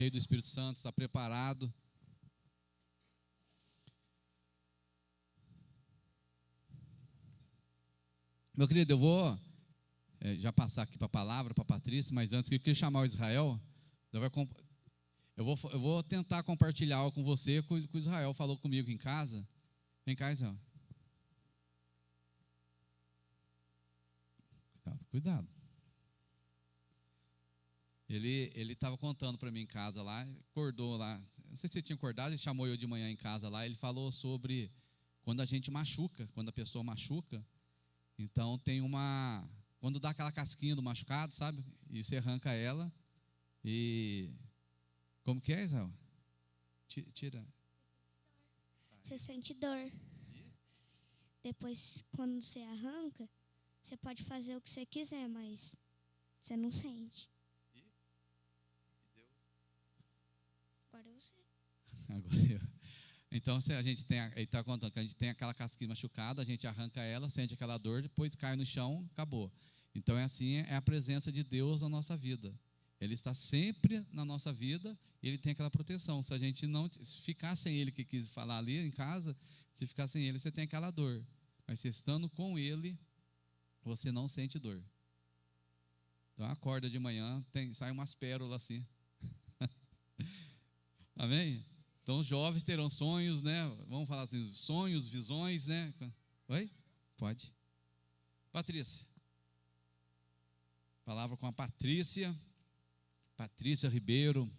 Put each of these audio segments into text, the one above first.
cheio do Espírito Santo, está preparado. Meu querido, eu vou já passar aqui para a palavra, para a Patrícia, mas antes que eu queria chamar o Israel, eu vou tentar compartilhar algo com você que o Israel falou comigo em casa. Vem cá, Israel. Cuidado. Ele estava contando para mim em casa lá, acordou lá, não sei se ele tinha acordado, ele chamou eu de manhã em casa lá, ele falou sobre quando a gente machuca, quando a pessoa machuca, então tem quando dá aquela casquinha do machucado, sabe, e você arranca ela, e, como que é, Israel? Tira. Você sente dor. Depois, quando você arranca, você pode fazer o que você quiser, mas você não sente. Agora eu sei. Agora eu. Então, se a gente tem, ele está contando que a gente tem aquela casquinha machucada, a gente arranca ela, sente aquela dor, depois cai no chão, acabou. Então, é assim, é a presença de Deus na nossa vida. Ele está sempre na nossa vida e Ele tem aquela proteção. Se a gente não ficar sem Ele, que quis falar ali em casa, se ficar sem Ele, você tem aquela dor. Mas se estando com Ele, você não sente dor. Então, acorda de manhã, sai umas pérolas assim. Amém? Então, os jovens terão sonhos, né? Vamos falar assim, sonhos, visões, né? Oi? Pode. Patrícia. Palavra com a Patrícia Ribeiro.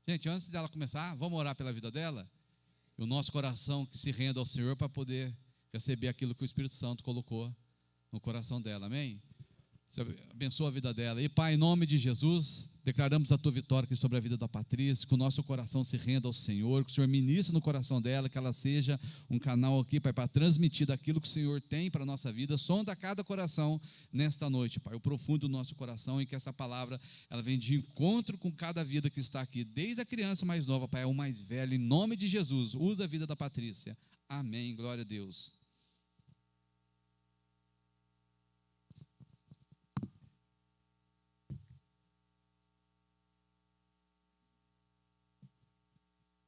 Gente, antes dela começar, vamos orar pela vida dela? E o nosso coração que se renda ao Senhor para poder receber aquilo que o Espírito Santo colocou no coração dela, amém? Você abençoa a vida dela. E Pai, em nome de Jesus, declaramos a Tua vitória aqui sobre a vida da Patrícia, que o nosso coração se renda ao Senhor, que o Senhor ministre no coração dela, que ela seja um canal aqui, Pai, para transmitir daquilo que o Senhor tem para a nossa vida. Sonda cada coração nesta noite, Pai, o profundo do nosso coração, e que essa palavra, ela venha de encontro com cada vida que está aqui, desde a criança mais nova, Pai, ao mais velho, em nome de Jesus. Usa a vida da Patrícia. Amém, glória a Deus.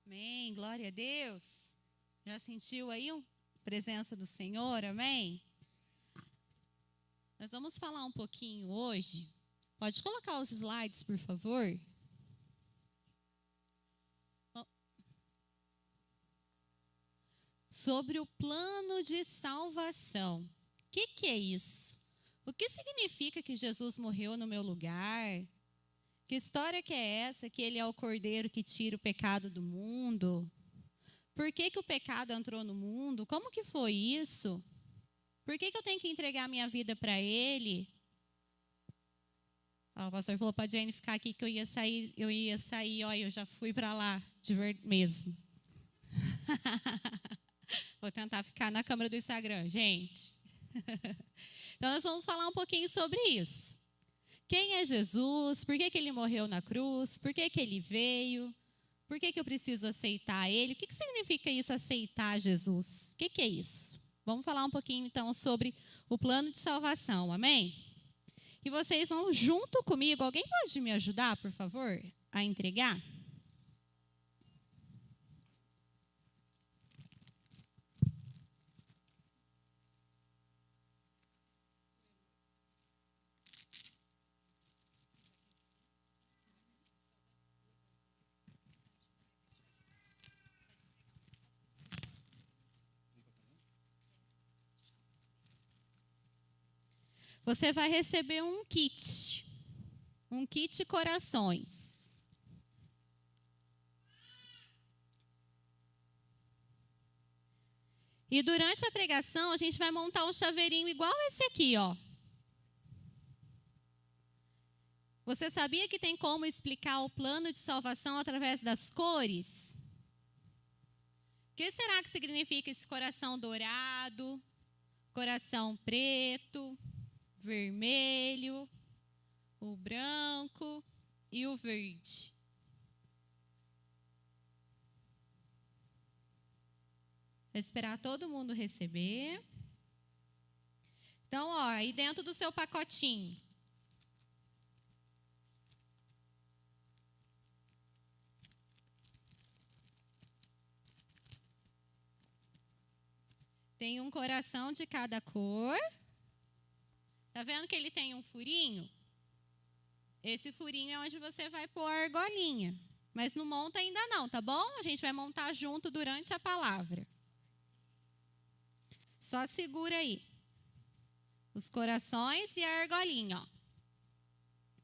Amém, glória a Deus. Já sentiu aí a presença do Senhor, amém? Nós vamos falar um pouquinho hoje. Pode colocar os slides, por favor. Sobre o plano de salvação. O que é isso? O que significa que Jesus morreu no meu lugar? Que história que é essa, que Ele é o Cordeiro que tira o pecado do mundo? Por que o pecado entrou no mundo? Como que foi isso? Por que eu tenho que entregar minha vida para Ele? O pastor falou para a Jane ficar aqui que eu ia sair, ó, eu já fui para lá, mesmo. Vou tentar ficar na câmera do Instagram, gente. Então, nós vamos falar um pouquinho sobre isso. Quem é Jesus? Por que Ele morreu na cruz? Por que Ele veio? Por que eu preciso aceitar Ele? O que significa isso, aceitar Jesus? O que é isso? Vamos falar um pouquinho, então, sobre o plano de salvação, amém? E vocês vão junto comigo. Alguém pode me ajudar, por favor, a entregar? Você vai receber um kit corações. E durante a pregação, a gente vai montar um chaveirinho igual esse aqui, ó. Você sabia que tem como explicar o plano de salvação através das cores? O que será que significa esse coração dourado, coração preto, vermelho, o branco e o verde? Vou esperar todo mundo receber. Então, ó, aí dentro do seu pacotinho Tem um coração de cada cor. Tá vendo que ele tem um furinho? Esse furinho é onde você vai pôr a argolinha. Mas não monta ainda não, tá bom? A gente vai montar junto durante a palavra. Só segura aí. Os corações e a argolinha, ó.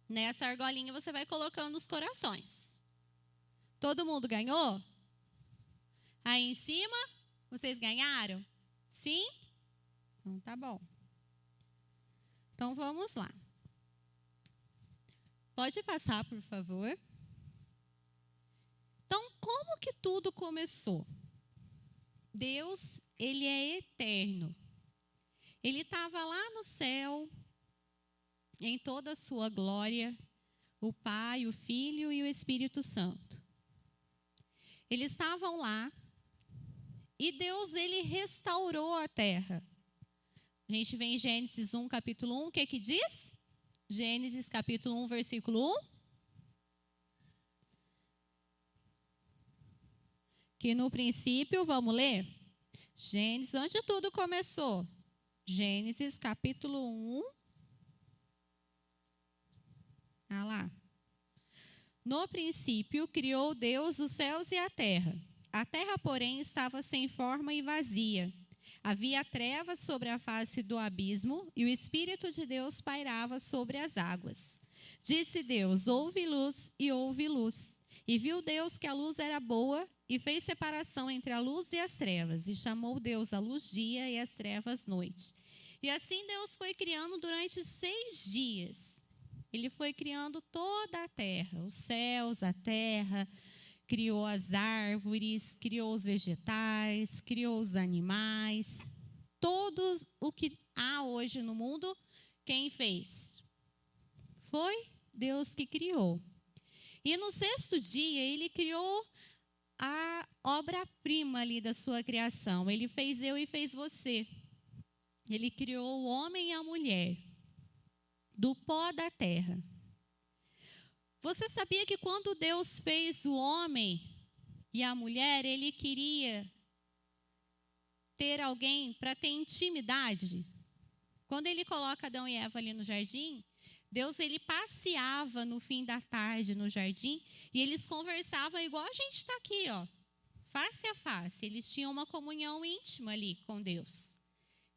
Nessa argolinha você vai colocando os corações. Todo mundo ganhou? Aí em cima, vocês ganharam? Sim? Então tá bom. Então vamos lá. Pode passar, por favor. Então, como que tudo começou? Deus, ele é eterno. Ele estava lá no céu, em toda a sua glória, o Pai, o Filho e o Espírito Santo. Eles estavam lá e Deus, ele restaurou a terra. A gente vê em Gênesis 1, capítulo 1, o que diz? Gênesis, capítulo 1, versículo 1. Que no princípio, vamos ler? Gênesis, onde tudo começou? Gênesis, capítulo 1. Ah lá. No princípio, criou Deus os céus e a terra. A terra, porém, estava sem forma e vazia. Havia trevas sobre a face do abismo, e o Espírito de Deus pairava sobre as águas. Disse Deus, houve luz, e houve luz. E viu Deus que a luz era boa, e fez separação entre a luz e as trevas. E chamou Deus a luz dia e as trevas noite. E assim Deus foi criando durante 6 dias. Ele foi criando toda a terra, os céus, a terra, criou as árvores, criou os vegetais, criou os animais. Tudo o que há hoje no mundo, quem fez? Foi Deus que criou. E no 6º dia, ele criou a obra-prima ali da sua criação. Ele fez eu e fez você. Ele criou o homem e a mulher do pó da terra. Você sabia que quando Deus fez o homem e a mulher, ele queria ter alguém para ter intimidade? Quando ele coloca Adão e Eva ali no jardim, Deus, ele passeava no fim da tarde no jardim e eles conversavam igual a gente está aqui, ó, face a face. Eles tinham uma comunhão íntima ali com Deus.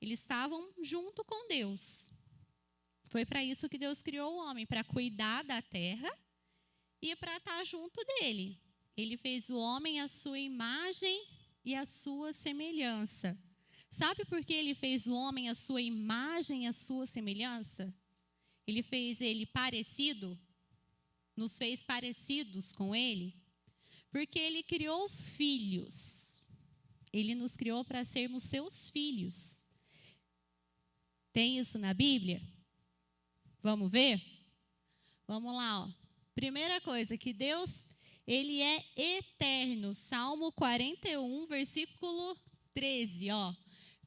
Eles estavam junto com Deus. Foi para isso que Deus criou o homem, para cuidar da terra e para estar junto dele. Ele fez o homem à sua imagem e à sua semelhança. Sabe por que ele fez o homem à sua imagem e à sua semelhança? Ele fez ele parecido, nos fez parecidos com ele, porque ele criou filhos. Ele nos criou para sermos seus filhos. Tem isso na Bíblia? Vamos ver? Vamos lá, ó. Primeira coisa, que Deus, ele é eterno. Salmo 41, versículo 13, ó.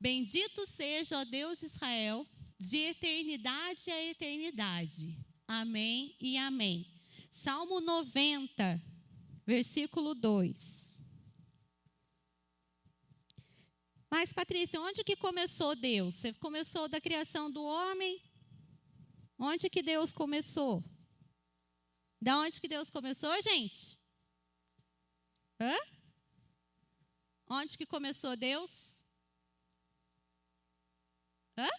Bendito seja, ó Deus de Israel, de eternidade a eternidade. Amém e amém. Salmo 90, versículo 2. Mas, Patrícia, onde que começou Deus? Você começou da criação do homem? Onde que Deus começou? Da onde que Deus começou, gente? Hã? Onde que começou Deus? Hã?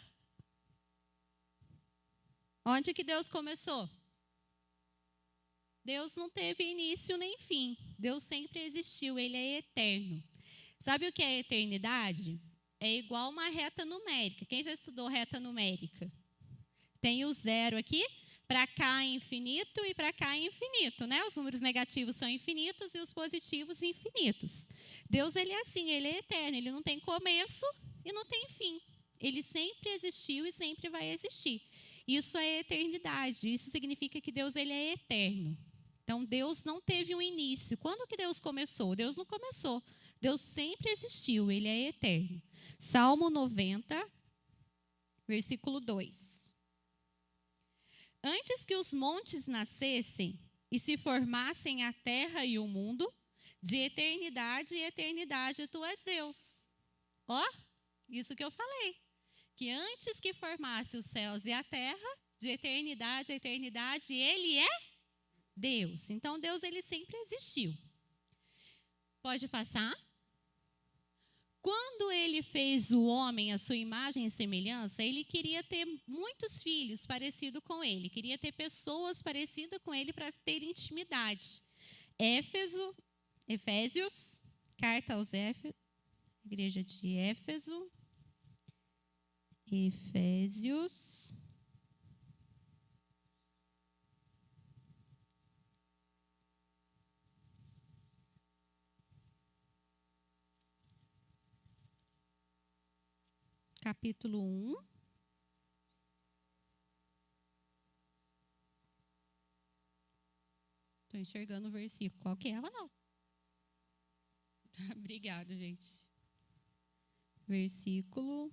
Onde que Deus começou? Deus não teve início nem fim. Deus sempre existiu, ele é eterno. Sabe o que é eternidade? É igual uma reta numérica. Quem já estudou reta numérica? Tem o zero aqui, para cá é infinito e para cá é infinito, né? Os números negativos são infinitos e os positivos infinitos. Deus, ele é assim, ele é eterno, ele não tem começo e não tem fim. Ele sempre existiu e sempre vai existir. Isso é eternidade, isso significa que Deus, ele é eterno. Então, Deus não teve um início. Quando que Deus começou? Deus não começou. Deus sempre existiu, ele é eterno. Salmo 90, versículo 2. Antes que os montes nascessem e se formassem a terra e o mundo, de eternidade e eternidade tu és Deus. Ó, Isso que eu falei. Que antes que formasse os céus e a terra, de eternidade a eternidade, ele é Deus. Então, Deus, ele sempre existiu. Pode passar? Quando ele fez o homem à sua imagem e semelhança, ele queria ter muitos filhos parecidos com ele. Queria ter pessoas parecidas com ele para ter intimidade. Efésios, carta aos Éfesos, igreja de Éfeso. Efésios. Capítulo 1. Estou enxergando o versículo. Qual que é ela, não? Tá, obrigado, gente. Versículo.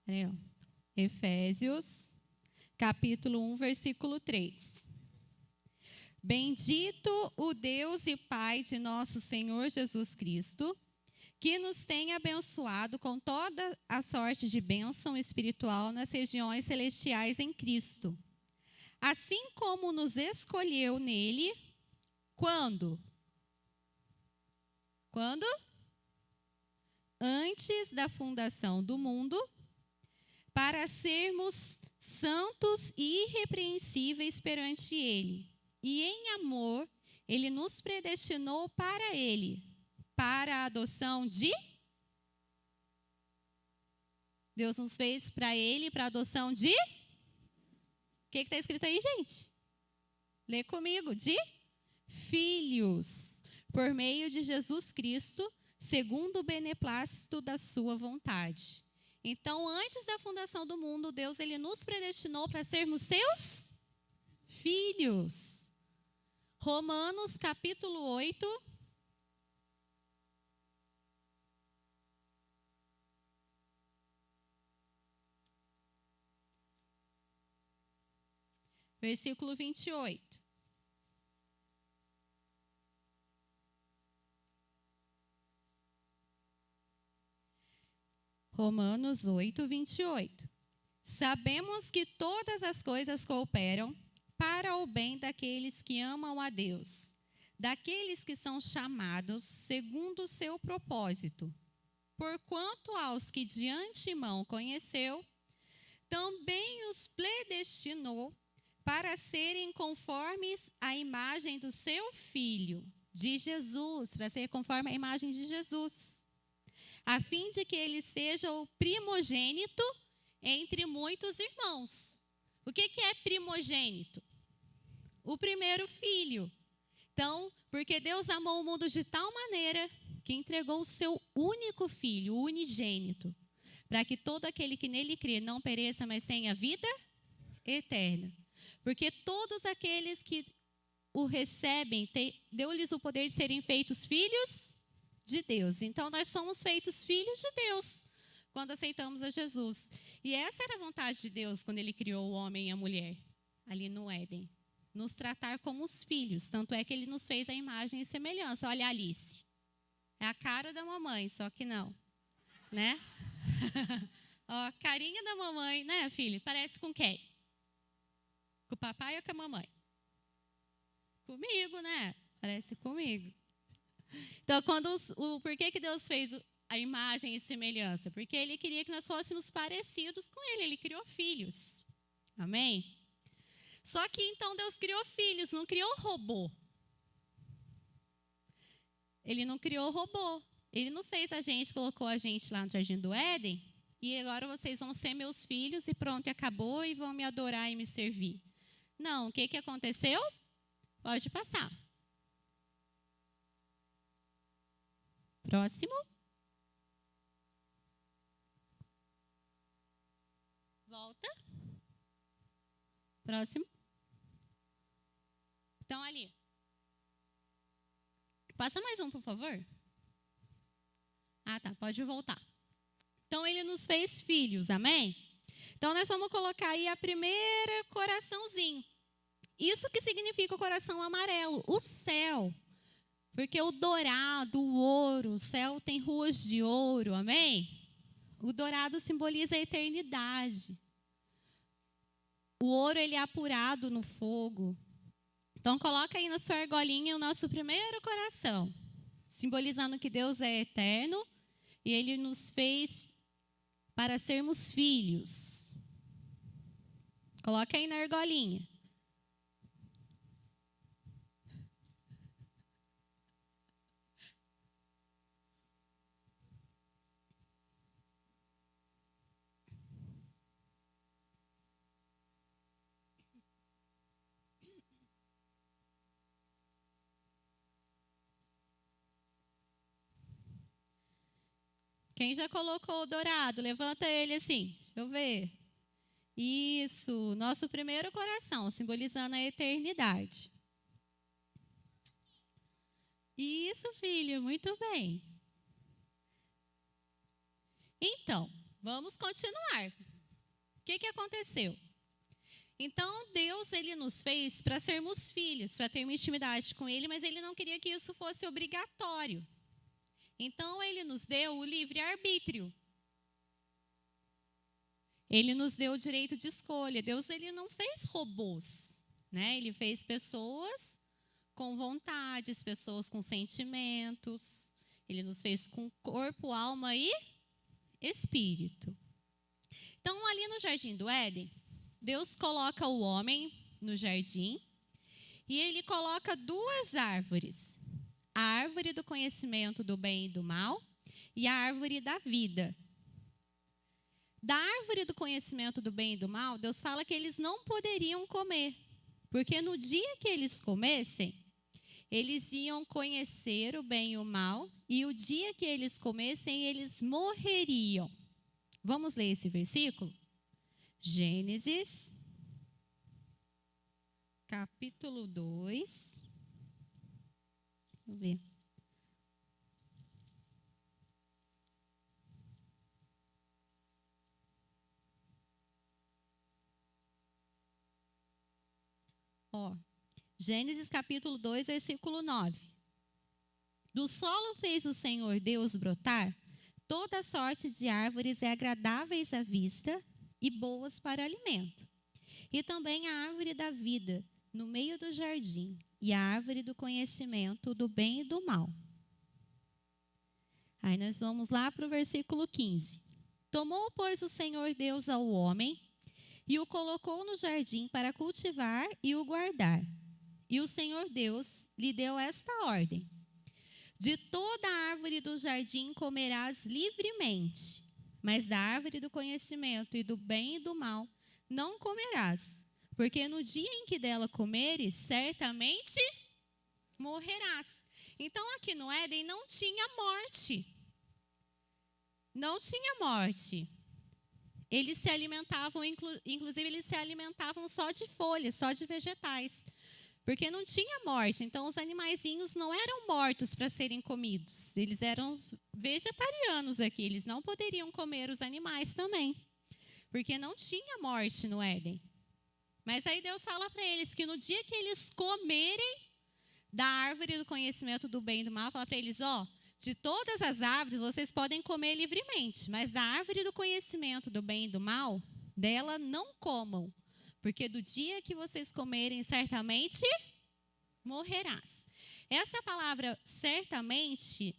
Peraí, ó. Efésios, capítulo 1, versículo 3. Bendito o Deus e Pai de nosso Senhor Jesus Cristo, que nos tem abençoado com toda a sorte de bênção espiritual nas regiões celestiais em Cristo. Assim como nos escolheu nele, quando? Quando? Antes da fundação do mundo, para sermos santos e irrepreensíveis perante ele. E em amor, ele nos predestinou para ele, para a adoção de... Deus nos fez para ele, para a adoção de... O que está escrito aí, gente? Lê comigo. De filhos, por meio de Jesus Cristo, segundo o beneplácito da sua vontade. Então, antes da fundação do mundo, Deus, ele nos predestinou para sermos seus filhos. Romanos, capítulo 8. Versículo 28. Romanos 8, 28. Sabemos que todas as coisas cooperam para o bem daqueles que amam a Deus, daqueles que são chamados segundo o seu propósito. Porquanto aos que de antemão conheceu, também os predestinou para serem conformes à imagem do seu Filho, de Jesus, para ser conforme à imagem de Jesus, a fim de que ele seja o primogênito entre muitos irmãos. O que é primogênito? O primeiro filho. Então, porque Deus amou o mundo de tal maneira que entregou o seu único filho, o unigênito, para que todo aquele que nele crê não pereça, mas tenha vida eterna. Porque todos aqueles que o recebem, deu-lhes o poder de serem feitos filhos de Deus. Então, nós somos feitos filhos de Deus quando aceitamos a Jesus. E essa era a vontade de Deus quando ele criou o homem e a mulher, ali no Éden. Nos tratar como os filhos. Tanto é que ele nos fez a imagem e semelhança. Olha a Alice. É a cara da mamãe, só que não. Né? Ó, carinha da mamãe, né, filho? Parece com quem? Com o papai ou com a mamãe? Comigo, né? Parece comigo. Então, por que Deus fez a imagem e semelhança? Porque ele queria que nós fôssemos parecidos com ele. Ele criou filhos. Amém? Só que então Deus criou filhos, não criou robô. Ele não criou robô. Ele não fez a gente, colocou a gente lá no Jardim do Éden e agora vocês vão ser meus filhos e pronto, e acabou e vão me adorar e me servir. Não, o que aconteceu? Pode passar. Próximo. Volta. Próximo. Então, ali. Passa mais um, por favor. Ah, tá. Pode voltar. Então, ele nos fez filhos, amém? Então, nós vamos colocar aí a primeira coraçãozinho. Isso que significa o coração amarelo, o céu. Porque o dourado, o ouro, o céu tem ruas de ouro, amém? O dourado simboliza a eternidade. O ouro, ele é apurado no fogo. Então, coloca aí na sua argolinha o nosso primeiro coração, simbolizando que Deus é eterno e Ele nos fez para sermos filhos. Coloca aí na argolinha. Quem já colocou o dourado? Levanta ele assim. Deixa eu ver. Isso, nosso primeiro coração, simbolizando a eternidade. Isso, filho, muito bem. Então, vamos continuar. O que aconteceu? Então, Deus, Ele nos fez para sermos filhos, para termos intimidade com Ele, mas Ele não queria que isso fosse obrigatório. Então, Ele nos deu o livre-arbítrio. Ele nos deu o direito de escolha. Deus, Ele não fez robôs, né? Ele fez pessoas com vontades, pessoas com sentimentos. Ele nos fez com corpo, alma e espírito. Então, ali no Jardim do Éden, Deus coloca o homem no jardim e Ele coloca duas árvores. A árvore do conhecimento do bem e do mal e a árvore da vida. Da árvore do conhecimento do bem e do mal, Deus fala que eles não poderiam comer, porque no dia que eles comessem, eles iam conhecer o bem e o mal, e o dia que eles comessem, eles morreriam. Vamos ler esse versículo? Gênesis, capítulo 2. Vamos ver. Gênesis capítulo 2, versículo 9. Do solo fez o Senhor Deus brotar toda sorte de árvores agradáveis à vista e boas para alimento. E também a árvore da vida no meio do jardim e a árvore do conhecimento do bem e do mal. Aí nós vamos lá para o versículo 15. Tomou, pois, o Senhor Deus ao homem e o colocou no jardim para cultivar e o guardar. E o Senhor Deus lhe deu esta ordem: de toda a árvore do jardim comerás livremente, mas da árvore do conhecimento e do bem e do mal não comerás, porque no dia em que dela comeres, certamente morrerás. Então, aqui no Éden não tinha morte. Não tinha morte. Eles se alimentavam, inclusive eles se alimentavam só de folhas, só de vegetais. Porque não tinha morte. Então, os animaizinhos não eram mortos para serem comidos. Eles eram vegetarianos aqui. Eles não poderiam comer os animais também. Porque não tinha morte no Éden. Mas aí Deus fala para eles que no dia que eles comerem da árvore do conhecimento do bem e do mal, fala para eles, de todas as árvores vocês podem comer livremente, mas da árvore do conhecimento do bem e do mal, dela não comam, porque do dia que vocês comerem, certamente morrerás. Essa palavra certamente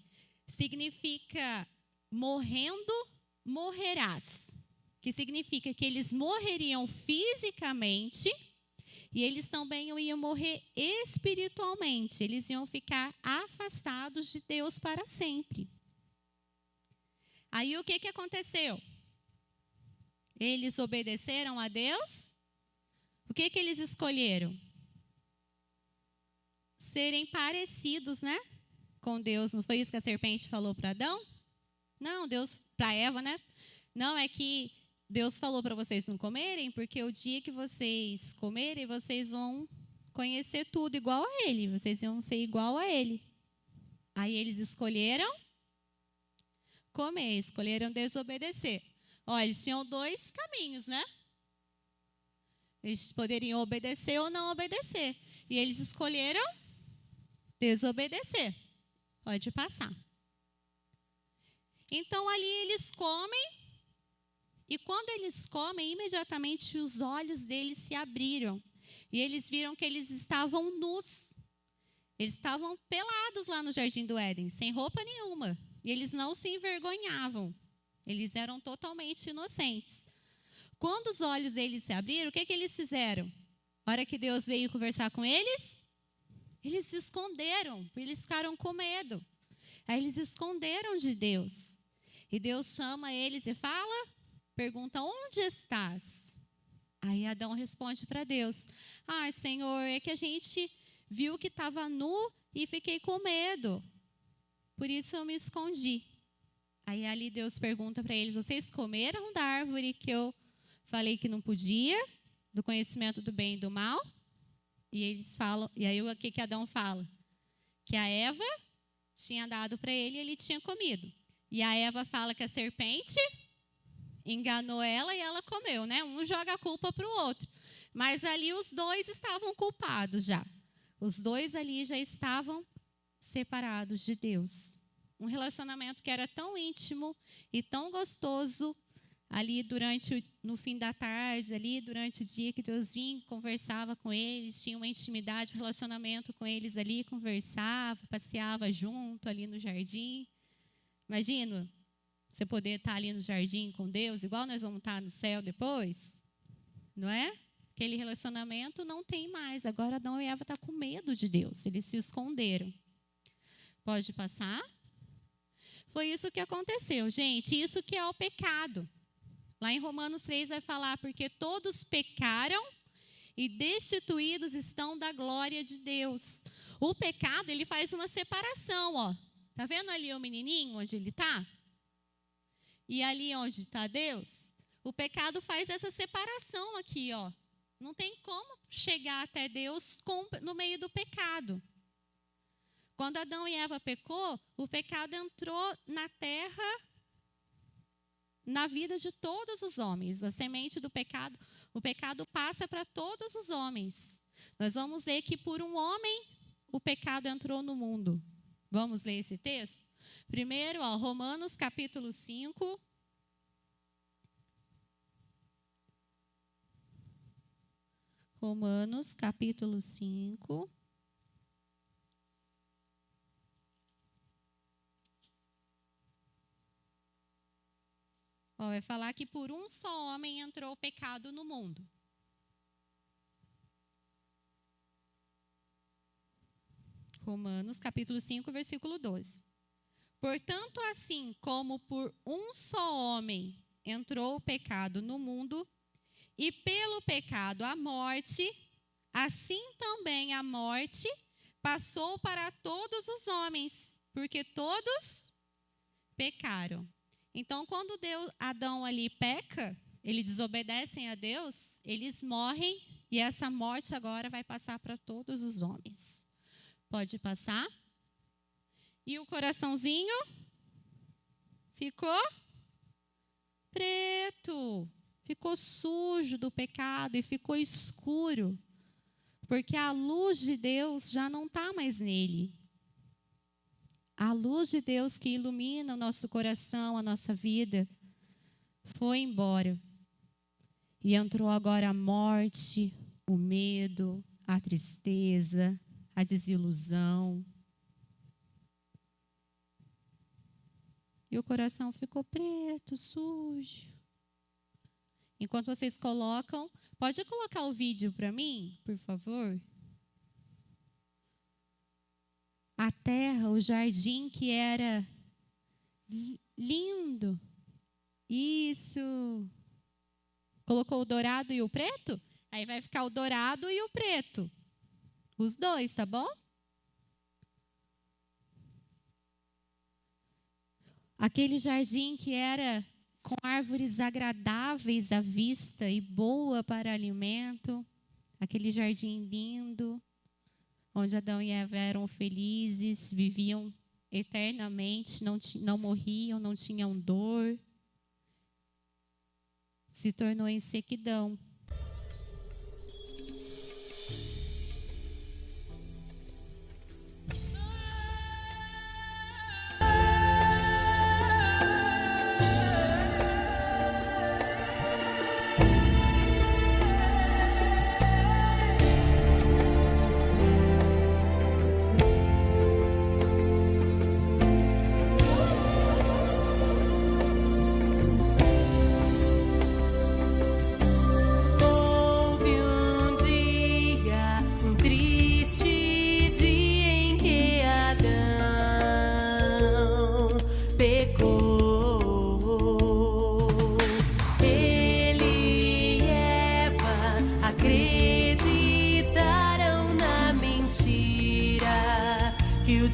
significa morrendo, morrerás, que significa que eles morreriam fisicamente e eles também iam morrer espiritualmente. Eles iam ficar afastados de Deus para sempre. Aí o que aconteceu? Eles obedeceram a Deus? O que eles escolheram? Serem parecidos, né? Com Deus. Não foi isso que a serpente falou para Adão? Não, Deus, para Eva, né? Não, é que Deus falou para vocês não comerem, porque o dia que vocês comerem, vocês vão conhecer tudo igual a Ele. Vocês vão ser igual a Ele. Aí eles escolheram comer, escolheram desobedecer. Olha, eles tinham dois caminhos, né? Eles poderiam obedecer ou não obedecer. E eles escolheram desobedecer. Pode passar. Então, ali eles comem. E quando eles comem, imediatamente os olhos deles se abriram. E eles viram que eles estavam nus. Eles estavam pelados lá no Jardim do Éden, sem roupa nenhuma. E eles não se envergonhavam. Eles eram totalmente inocentes. Quando os olhos deles se abriram, o que eles fizeram? Na hora que Deus veio conversar com eles, eles se esconderam, porque eles ficaram com medo. Aí eles esconderam de Deus. E Deus chama eles e pergunta, onde estás? Aí Adão responde para Deus, ai, Senhor, é que a gente viu que estava nu e fiquei com medo. Por isso eu me escondi. Aí ali Deus pergunta para eles, vocês comeram da árvore que eu falei que não podia, do conhecimento do bem e do mal? E eles falam, e aí o que Adão fala? Que a Eva tinha dado para ele e ele tinha comido. E a Eva fala que a serpente enganou ela e ela comeu, né? Um joga a culpa para o outro. Mas ali os dois estavam culpados já. Os dois ali já estavam separados de Deus. Um relacionamento que era tão íntimo e tão gostoso ali no fim da tarde, ali durante o dia que Deus vinha, conversava com eles, tinha uma intimidade, um relacionamento com eles ali, conversava, passeava junto ali no jardim. Imagina, você poder estar ali no jardim com Deus, igual nós vamos estar no céu depois, não é? Aquele relacionamento não tem mais. Agora Adão e Eva estão com medo de Deus, eles se esconderam. Pode passar? Foi isso que aconteceu, gente, isso que é o pecado. Lá em Romanos 3 vai falar, porque todos pecaram e destituídos estão da glória de Deus. O pecado, ele faz uma separação, ó. Tá vendo ali o menininho, onde ele está? E ali onde está Deus? O pecado faz essa separação aqui, ó. Não tem como chegar até Deus no meio do pecado. Quando Adão e Eva pecou, o pecado entrou na terra, na vida de todos os homens. A semente do pecado, o pecado passa para todos os homens. Nós vamos ler que por um homem o pecado entrou no mundo. Vamos ler esse texto? Primeiro, ó, Romanos capítulo 5. Romanos capítulo 5. Ó, vai falar que por um só homem entrou o pecado no mundo. Romanos, capítulo 5, versículo 12. Portanto, assim como por um só homem entrou o pecado no mundo, e pelo pecado a morte, assim também a morte passou para todos os homens, porque todos pecaram. Então, quando Adão ali peca, eles desobedecem a Deus, eles morrem e essa morte agora vai passar para todos os homens. Pode passar? E o coraçãozinho ficou preto, ficou sujo do pecado e ficou escuro, porque a luz de Deus já não está mais nele. A luz de Deus que ilumina o nosso coração, a nossa vida, foi embora. E entrou agora a morte, o medo, a tristeza, a desilusão. E o coração ficou preto, sujo. Enquanto vocês colocam, pode colocar o vídeo para mim, por favor? A terra, o jardim que era lindo. Isso. Colocou o dourado e o preto? Aí vai ficar o dourado e o preto. Os dois, tá bom? Aquele jardim que era com árvores agradáveis à vista e boa para alimento. Aquele jardim lindo, onde Adão e Eva eram felizes, viviam eternamente, não morriam, não tinham dor. Se tornou em sequidão.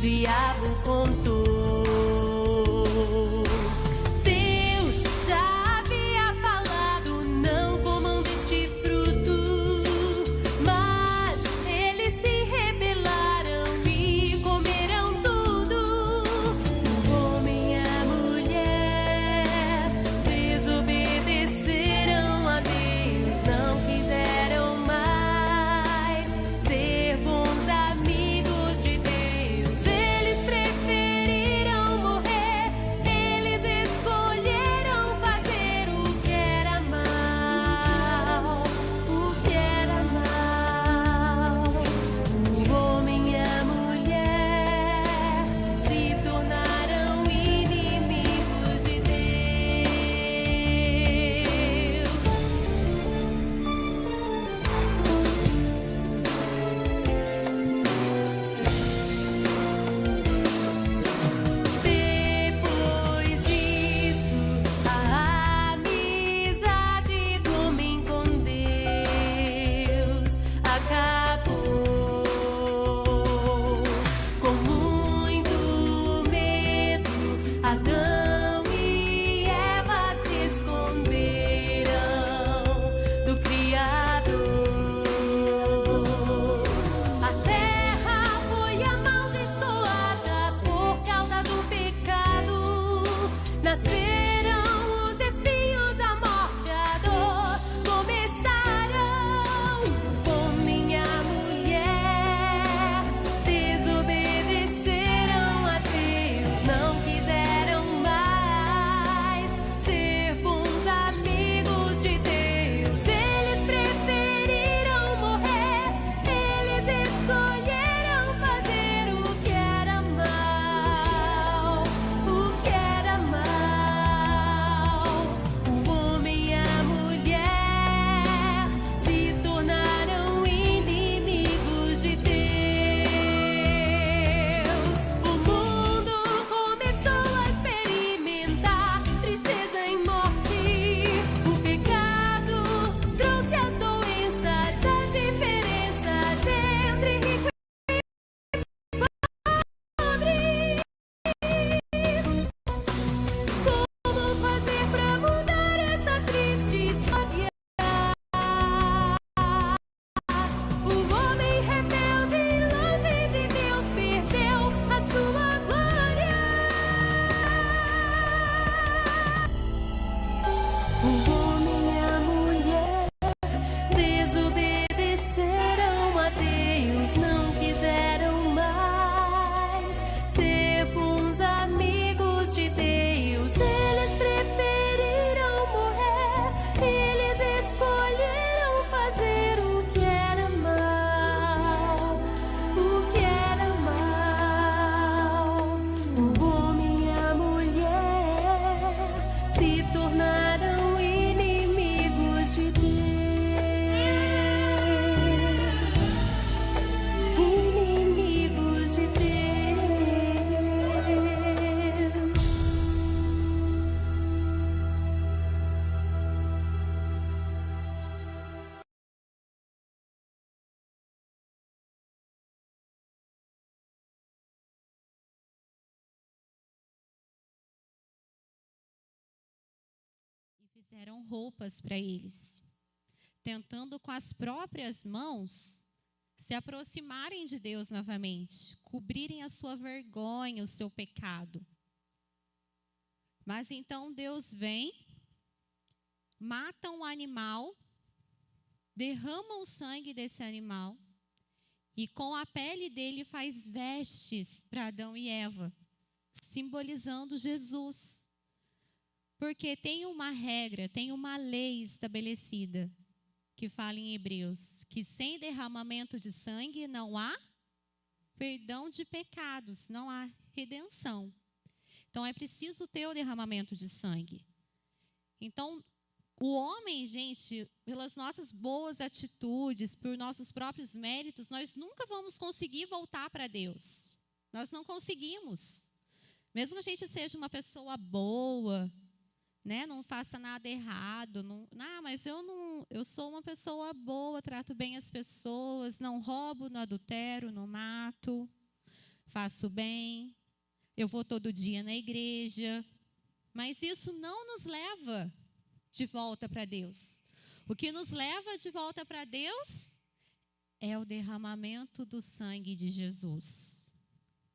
diabo contou. Deus já havia falado, não comam deste fruto, mas eles se rebelaram e comeram tudo. O homem e a mulher desobedeceram a Deus, não quiseram mais ser bons amigos de Deus. Eles preferiram morrer, eles escolheram fazer o que era mal, o que era mal. O homem e a mulher se tornaram inimigos de Deus. Depois disto, a amizade do homem com Deus acabou. Com muito medo, Adão e Eva se esconderam do Criador. A terra foi amaldiçoada por causa do pecado. Nasceram os espinhos, a morte, a dor começaram. O homem e a mulher desobedeceram a Deus, não quiseram mais ser bons amigos de Deus. Eles preferiram morrer, eles escolheram fazer o que era mal, o que era mal. O homem e a mulher se tornaram inimigos de Deus. O mundo começou a experimentar tristeza e morte. O pecado trouxe as doenças, as diferenças entre rico e pobre. Como fazer pra mudar esta triste história? O homem rebelde, longe de Deus, perdeu a sua glória. O homem e a mulher desobedeceram a Deus, não quiseram mais ser bons amigos de Deus. Eles preferiram morrer, eles escolheram fazer o que era mal, o que era mal. O homem e a mulher se tornaram inimigos de Deus. Inimigos de Deus. E fizeram roupas para eles, tentando com as próprias mãos se aproximarem de Deus novamente, cobrirem a sua vergonha, o seu pecado. Mas então Deus vem, mata um animal, derrama o sangue desse animal e com a pele dele faz vestes para Adão e Eva, simbolizando Jesus. Porque tem uma regra, tem uma lei estabelecida, que fala em Hebreus, que sem derramamento de sangue não há perdão de pecados, não há redenção. Então é preciso ter o derramamento de sangue. Então, o homem, gente, pelas nossas boas atitudes, por nossos próprios méritos, nós nunca vamos conseguir voltar para Deus. Nós não conseguimos. Mesmo que a gente seja uma pessoa boa, né, não faça nada errado, mas eu sou uma pessoa boa, trato bem as pessoas, não roubo, não adultero, não mato, faço bem, eu vou todo dia na igreja, mas isso não nos leva de volta para Deus. O que nos leva de volta para Deus é o derramamento do sangue de Jesus.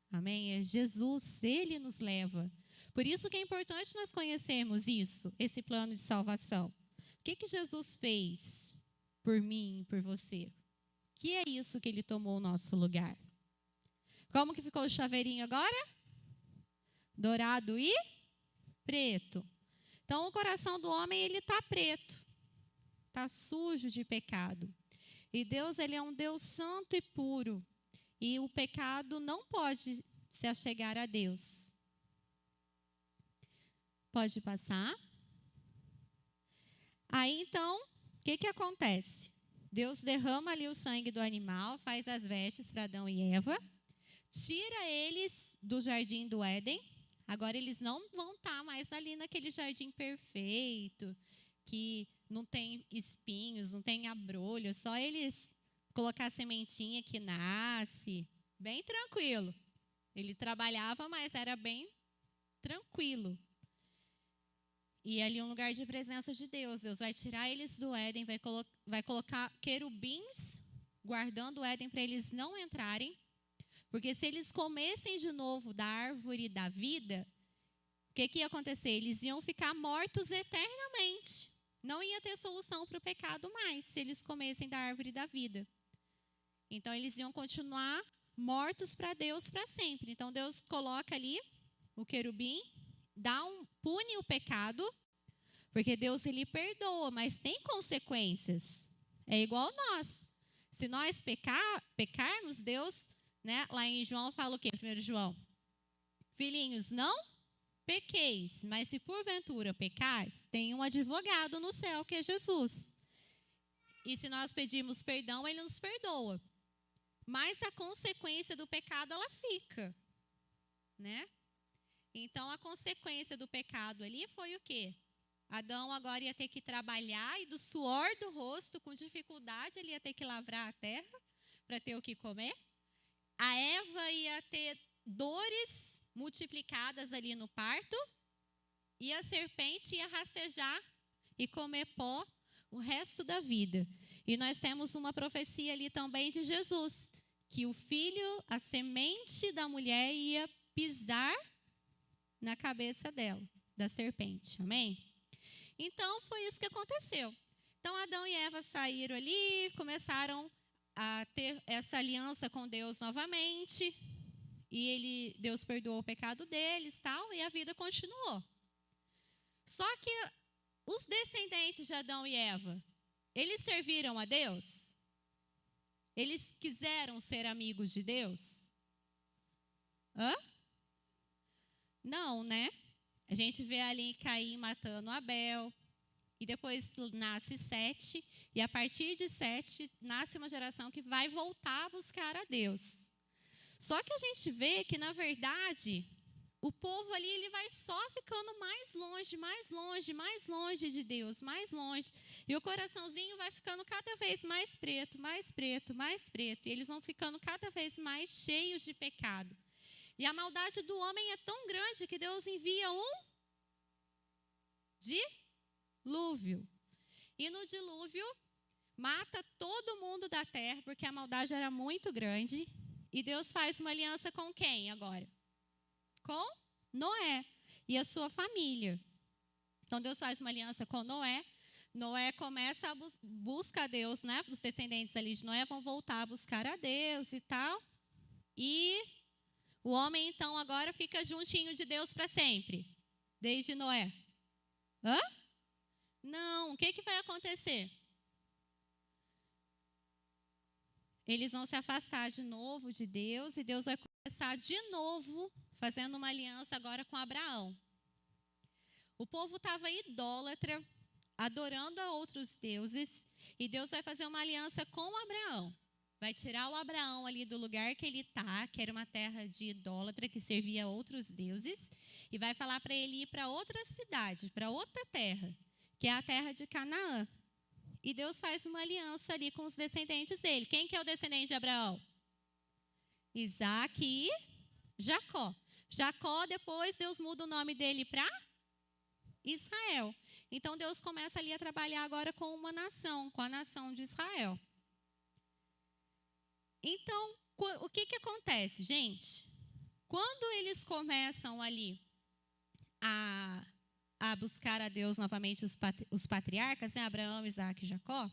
Amém? É Jesus, Ele nos leva. Por isso que é importante nós conhecermos isso, esse plano de salvação. O que Jesus fez por mim, por você? Que é isso que Ele tomou o nosso lugar? Como que ficou o chaveirinho agora? Dourado e preto. Então, o coração do homem, ele está preto. Está sujo de pecado. E Deus, Ele é um Deus santo e puro. E o pecado não pode se achegar a Deus. Pode passar? Aí, então, o que acontece? Deus derrama ali o sangue do animal, faz as vestes para Adão e Eva, tira eles do jardim do Éden. Agora eles não vão estar mais ali naquele jardim perfeito, que não tem espinhos, não tem abrolho, só eles colocar a sementinha que nasce, bem tranquilo. Ele trabalhava, mas era bem tranquilo. E ali um lugar de presença de Deus. Deus vai tirar eles do Éden, vai colocar querubins guardando o Éden para eles não entrarem. Porque se eles comessem de novo da árvore da vida, o que ia acontecer? Eles iam ficar mortos eternamente. Não ia ter solução para o pecado mais, se eles comessem da árvore da vida. Então, eles iam continuar mortos para Deus para sempre. Então, Deus coloca ali o querubim, pune o pecado, porque Deus, Ele perdoa, mas tem consequências. É igual nós. Se nós pecarmos, Deus... Né? Lá em João fala o quê? 1 João. Filhinhos, não pequeis, mas se porventura pecais, tem um advogado no céu, que é Jesus. E se nós pedirmos perdão, Ele nos perdoa. Mas a consequência do pecado, ela fica. Né? Então, a consequência do pecado ali foi o quê? Adão agora ia ter que trabalhar e do suor do rosto, com dificuldade, ele ia ter que lavrar a terra para ter o que comer. A Eva ia ter dores multiplicadas ali no parto, e a serpente ia rastejar e comer pó o resto da vida. E nós temos uma profecia ali também de Jesus, que o filho, a semente da mulher, ia pisar na cabeça dela, da serpente. Amém? Então, foi isso que aconteceu. Então, Adão e Eva saíram ali, começaram a ter essa aliança com Deus novamente, e Deus perdoou o pecado deles, tal, e a vida continuou. Só que os descendentes de Adão e Eva, eles serviram a Deus? Eles quiseram ser amigos de Deus? Não, né? A gente vê ali Caim matando Abel, e depois nasce Sete, e a partir de Sete nasce uma geração que vai voltar a buscar a Deus. Só que a gente vê que, na verdade, o povo ali, ele vai só ficando mais longe, mais longe, mais longe de Deus, mais longe. E o coraçãozinho vai ficando cada vez mais preto, mais preto, mais preto. E eles vão ficando cada vez mais cheios de pecado. E a maldade do homem é tão grande que Deus envia um dilúvio. E no dilúvio, mata todo mundo da terra, porque a maldade era muito grande. E Deus faz uma aliança com quem agora? Com Noé e a sua família. Então, Deus faz uma aliança com Noé. Noé começa a buscar a Deus, né? Os descendentes ali de Noé vão voltar a buscar a Deus e tal. E o homem, então, agora fica juntinho de Deus para sempre, desde Noé. Não, o que vai acontecer? Eles vão se afastar de novo de Deus, e Deus vai começar de novo, fazendo uma aliança agora com Abraão. O povo estava idólatra, adorando a outros deuses, e Deus vai fazer uma aliança com Abraão. Vai tirar o Abraão ali do lugar que ele está, que era uma terra de idólatra, que servia a outros deuses, e vai falar para ele ir para outra cidade, para outra terra, que é a terra de Canaã. E Deus faz uma aliança ali com os descendentes dele. Quem que é o descendente de Abraão? Isaac e Jacó. Jacó, depois Deus muda o nome dele para Israel. Então Deus começa ali a trabalhar agora com uma nação, com a nação de Israel. Então, o que acontece, gente? Quando eles começam ali a buscar a Deus novamente, os patriarcas, né, Abraão, Isaac e Jacó,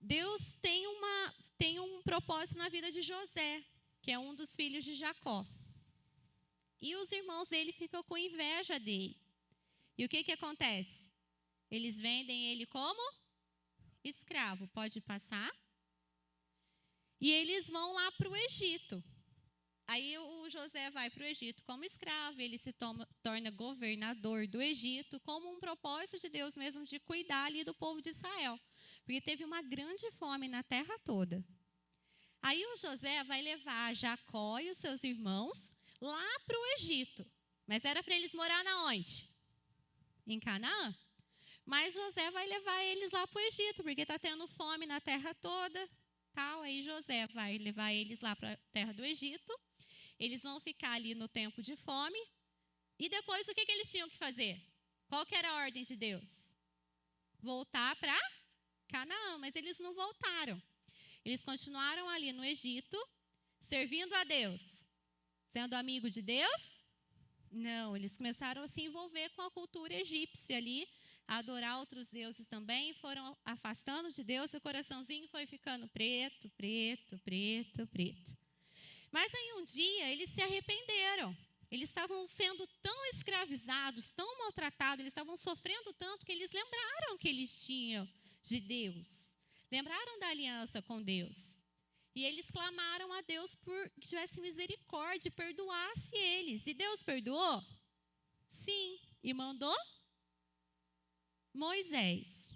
Deus tem um propósito na vida de José, que é um dos filhos de Jacó. E os irmãos dele ficam com inveja dele. E o que acontece? Eles vendem ele como escravo. Pode passar. E eles vão lá para o Egito. Aí o José vai para o Egito como escravo, ele se torna governador do Egito, como um propósito de Deus mesmo de cuidar ali do povo de Israel. Porque teve uma grande fome na terra toda. Aí o José vai levar Jacó e os seus irmãos lá para o Egito. Mas era para eles morar na onde? Em Canaã. Mas José vai levar eles lá para o Egito, porque está tendo fome na terra toda. Tal. Aí José vai levar eles lá para a terra do Egito. Eles vão ficar ali no tempo de fome. E depois o que eles tinham que fazer? Qual que era a ordem de Deus? Voltar para Canaã. Mas eles não voltaram. Eles continuaram ali no Egito, servindo a Deus. Sendo amigo de Deus? Não, eles começaram a se envolver com a cultura egípcia ali, a adorar outros deuses também, foram afastando de Deus, e o coraçãozinho foi ficando preto, preto, preto, preto. Mas aí um dia eles se arrependeram. Eles estavam sendo tão escravizados, tão maltratados, eles estavam sofrendo tanto que eles lembraram que eles tinham de Deus. Lembraram da aliança com Deus. E eles clamaram a Deus por que tivesse misericórdia e perdoasse eles. E Deus perdoou? Sim. E mandou Moisés.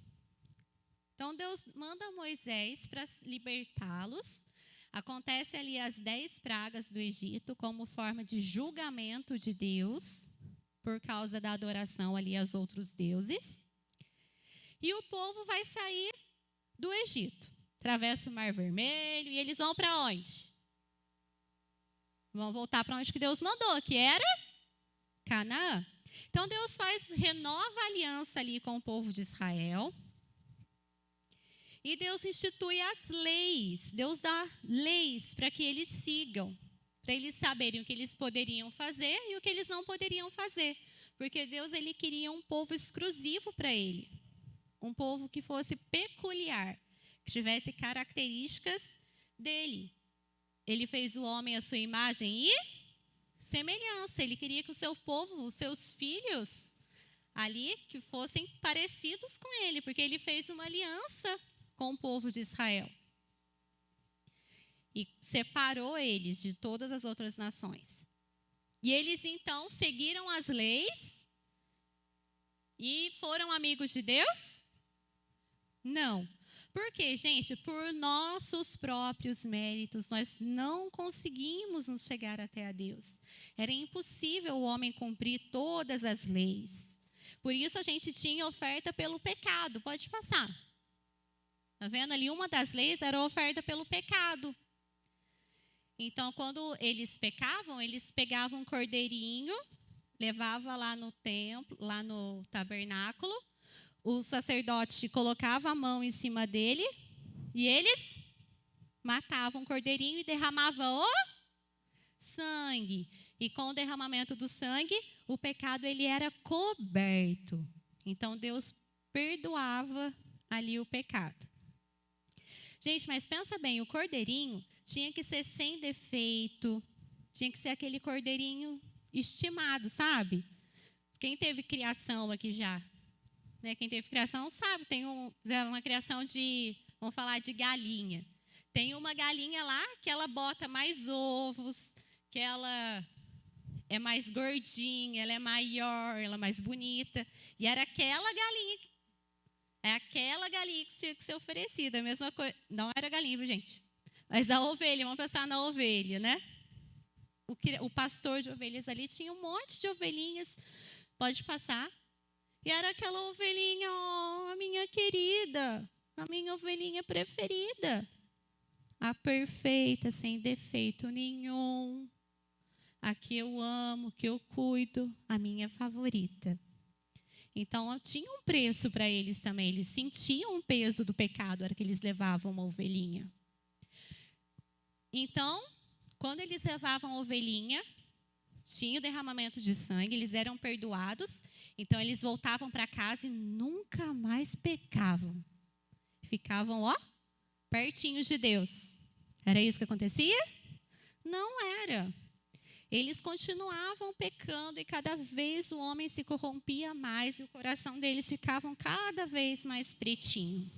Então Deus manda Moisés para libertá-los. Acontece ali as 10 pragas do Egito como forma de julgamento de Deus por causa da adoração ali aos outros deuses. E o povo vai sair do Egito. Atravessa o Mar Vermelho e eles vão para onde? Vão voltar para onde que Deus mandou, que era Canaã. Então Deus renova a aliança ali com o povo de Israel. E Deus institui as leis. Deus dá leis para que eles sigam, para eles saberem o que eles poderiam fazer e o que eles não poderiam fazer. Porque Deus ele queria um povo exclusivo para ele. Um povo que fosse peculiar, que tivesse características dele. Ele fez o homem à sua imagem e semelhança. Ele queria que o seu povo, os seus filhos, ali, que fossem parecidos com ele, porque ele fez uma aliança com o povo de Israel. E separou eles de todas as outras nações. E eles, então, seguiram as leis e foram amigos de Deus? Não. Por quê, gente? Por nossos próprios méritos, nós não conseguimos nos chegar até a Deus. Era impossível o homem cumprir todas as leis. Por isso a gente tinha oferta pelo pecado. Pode passar. Está vendo ali? Uma das leis era a oferta pelo pecado. Então, quando eles pecavam, eles pegavam um cordeirinho, levavam lá no templo, lá no tabernáculo. O sacerdote colocava a mão em cima dele e eles matavam o cordeirinho e derramavam o sangue. E com o derramamento do sangue, o pecado ele era coberto. Então, Deus perdoava ali o pecado. Gente, mas pensa bem, o cordeirinho tinha que ser sem defeito, tinha que ser aquele cordeirinho estimado, sabe? Quem teve criação aqui já? Né? Quem teve criação sabe, tem uma criação de, vamos falar de galinha. Tem uma galinha lá que ela bota mais ovos, que ela é mais gordinha, ela é maior, ela é mais bonita. E era aquela galinha que tinha que ser oferecida. A mesma coisa, não era galinha, gente. Mas a ovelha, vamos pensar na ovelha, né? O pastor de ovelhas ali tinha um monte de ovelhinhas, pode passar. E era aquela ovelhinha, a minha querida, a minha ovelhinha preferida. A perfeita, sem defeito nenhum. a que eu amo, que eu cuido, a minha favorita. Então, tinha um preço para eles também. Eles sentiam o peso do pecado na hora que eles levavam uma ovelhinha. Então, quando eles levavam a ovelhinha, tinha o derramamento de sangue, eles eram perdoados. Então, eles voltavam para casa e nunca mais pecavam. Ficavam, pertinhos de Deus. Era isso que acontecia? Não era. Eles continuavam pecando e cada vez o homem se corrompia mais e o coração deles ficava cada vez mais pretinho.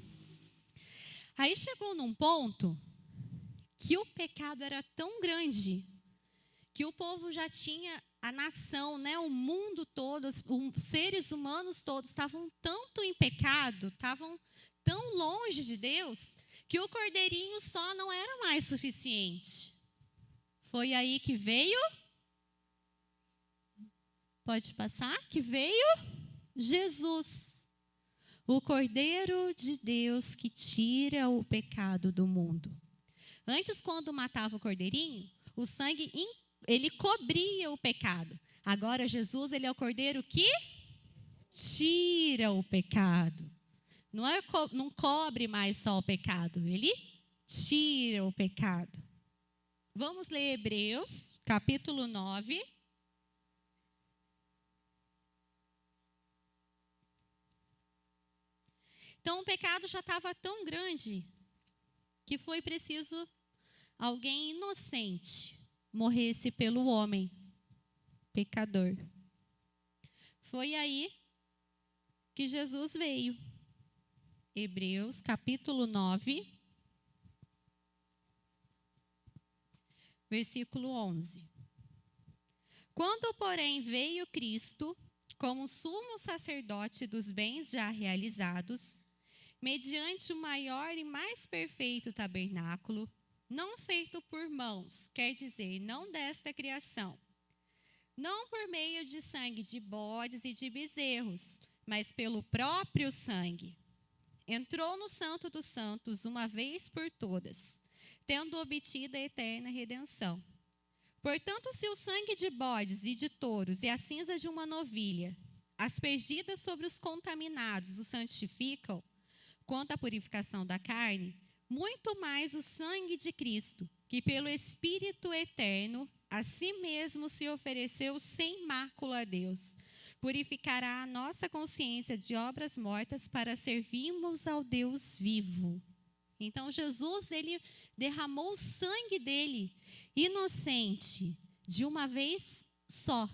Aí chegou num ponto que o pecado era tão grande que o povo já tinha, a nação, o mundo todo, os seres humanos todos estavam tanto em pecado, estavam tão longe de Deus, que o cordeirinho só não era mais suficiente. Foi aí que veio... Pode passar? Que veio Jesus, o Cordeiro de Deus que tira o pecado do mundo. Antes, quando matava o cordeirinho, o sangue, ele cobria o pecado. Agora, Jesus, ele é o Cordeiro que tira o pecado. Não cobre mais só o pecado, ele tira o pecado. Vamos ler Hebreus, capítulo 9. Então, o pecado já estava tão grande que foi preciso alguém inocente morresse pelo homem pecador. Foi aí que Jesus veio. Hebreus, capítulo 9, versículo 11. Quando, porém, veio Cristo como sumo sacerdote dos bens já realizados, mediante o maior e mais perfeito tabernáculo, não feito por mãos, quer dizer, não desta criação, não por meio de sangue de bodes e de bezerros, mas pelo próprio sangue. Entrou no Santo dos Santos uma vez por todas, tendo obtido a eterna redenção. Portanto, se o sangue de bodes e de touros e a cinza de uma novilha, aspergidas sobre os contaminados, o santificam, quanto à purificação da carne, muito mais o sangue de Cristo, que pelo Espírito eterno, a si mesmo se ofereceu sem mácula a Deus, purificará a nossa consciência de obras mortas para servirmos ao Deus vivo. Então, Jesus, ele derramou o sangue dele, inocente, de uma vez só.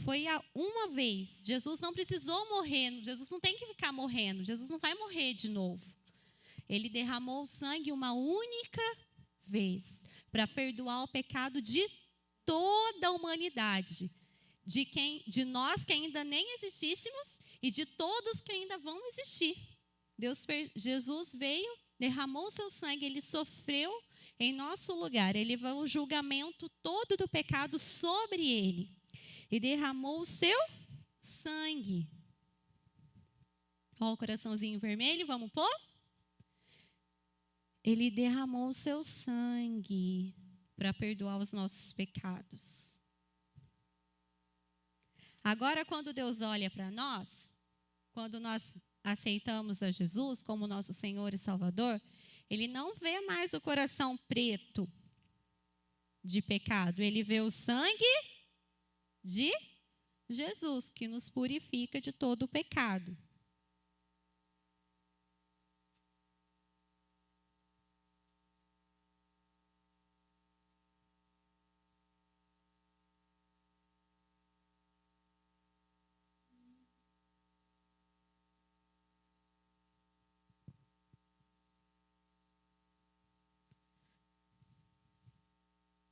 Foi uma vez. Jesus não precisou morrer. Jesus não tem que ficar morrendo. Jesus não vai morrer de novo. Ele derramou o sangue uma única vez para perdoar o pecado de toda a humanidade, de nós que ainda nem existíssemos e de todos que ainda vão existir. Jesus veio, derramou o seu sangue, ele sofreu em nosso lugar. Ele levou o julgamento todo do pecado sobre ele. E derramou o seu sangue. Olha o coraçãozinho vermelho, vamos pôr? Ele derramou o seu sangue para perdoar os nossos pecados. Agora, quando Deus olha para nós, quando nós aceitamos a Jesus como nosso Senhor e Salvador, Ele não vê mais o coração preto de pecado. Ele vê o sangue de Jesus, que nos purifica de todo o pecado.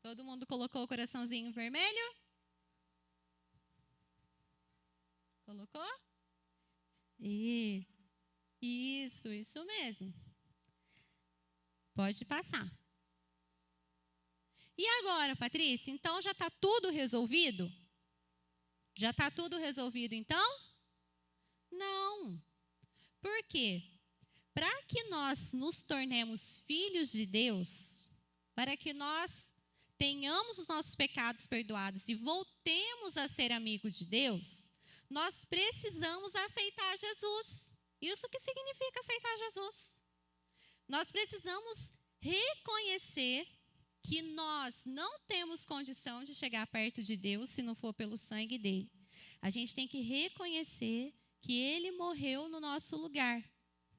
Todo mundo colocou o coraçãozinho vermelho? Colocou? Isso mesmo. Pode passar. E agora, Patrícia? Então já está tudo resolvido? Já está tudo resolvido, então? Não. Por quê? Para que nós nos tornemos filhos de Deus, para que nós tenhamos os nossos pecados perdoados e voltemos a ser amigos de Deus, nós precisamos aceitar Jesus. Isso que significa aceitar Jesus. Nós precisamos reconhecer que nós não temos condição de chegar perto de Deus se não for pelo sangue dele. A gente tem que reconhecer que ele morreu no nosso lugar.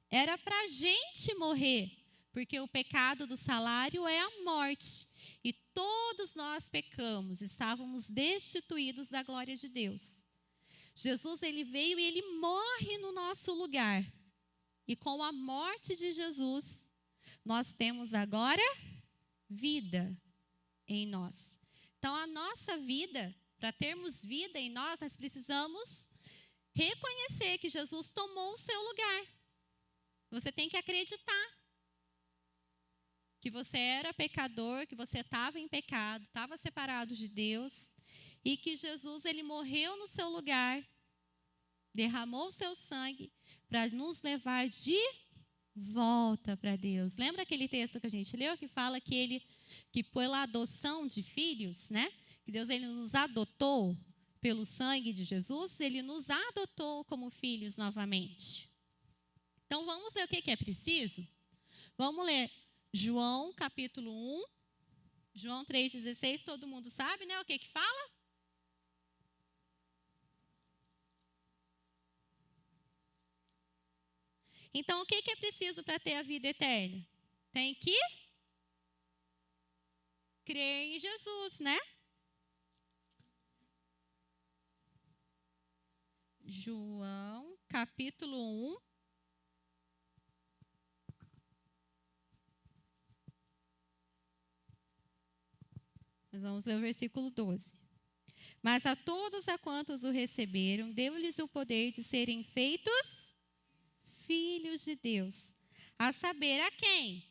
Era para a gente morrer, porque o pecado do salário é a morte. E todos nós pecamos, estávamos destituídos da glória de Deus. Jesus, ele veio e ele morre no nosso lugar. E com a morte de Jesus, nós temos agora vida em nós. Então, a nossa vida, para termos vida em nós, nós precisamos reconhecer que Jesus tomou o seu lugar. Você tem que acreditar que você era pecador, que você estava em pecado, estava separado de Deus, e que Jesus, ele morreu no seu lugar, derramou o seu sangue para nos levar de volta para Deus. Lembra aquele texto que a gente leu que fala que pela adoção de filhos, né? Que Deus, ele nos adotou pelo sangue de Jesus, ele nos adotou como filhos novamente. Então vamos ler o que é preciso? Vamos ler João capítulo 1, João 3,16, todo mundo sabe, né? O que fala? Então, o que é preciso para ter a vida eterna? Tem que crer em Jesus, né? João, capítulo 1. Nós vamos ler o versículo 12. Mas a todos a quantos o receberam, deu-lhes o poder de serem feitos filhos de Deus, a saber, a quem?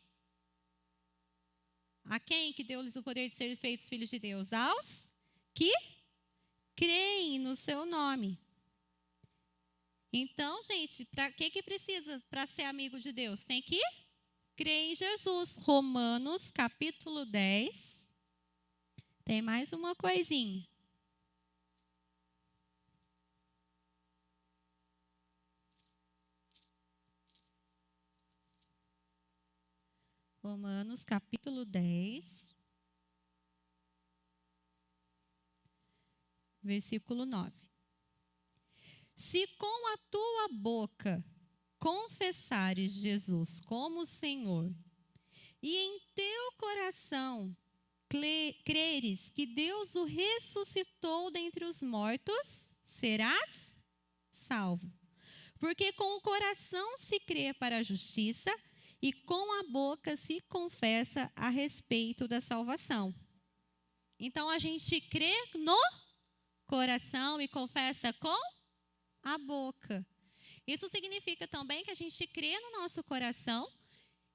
A quem que deu-lhes o poder de serem feitos filhos de Deus? Aos que creem no seu nome. Então, gente, para que precisa para ser amigo de Deus? Tem que crer em Jesus. Romanos, capítulo 10. Tem mais uma coisinha. Romanos, capítulo 10, versículo 9. Se com a tua boca confessares Jesus como Senhor, e em teu coração creres que Deus o ressuscitou dentre os mortos, serás salvo. Porque com o coração se crê para a justiça, e com a boca se confessa a respeito da salvação. Então, a gente crê no coração e confessa com a boca. Isso significa também que a gente crê no nosso coração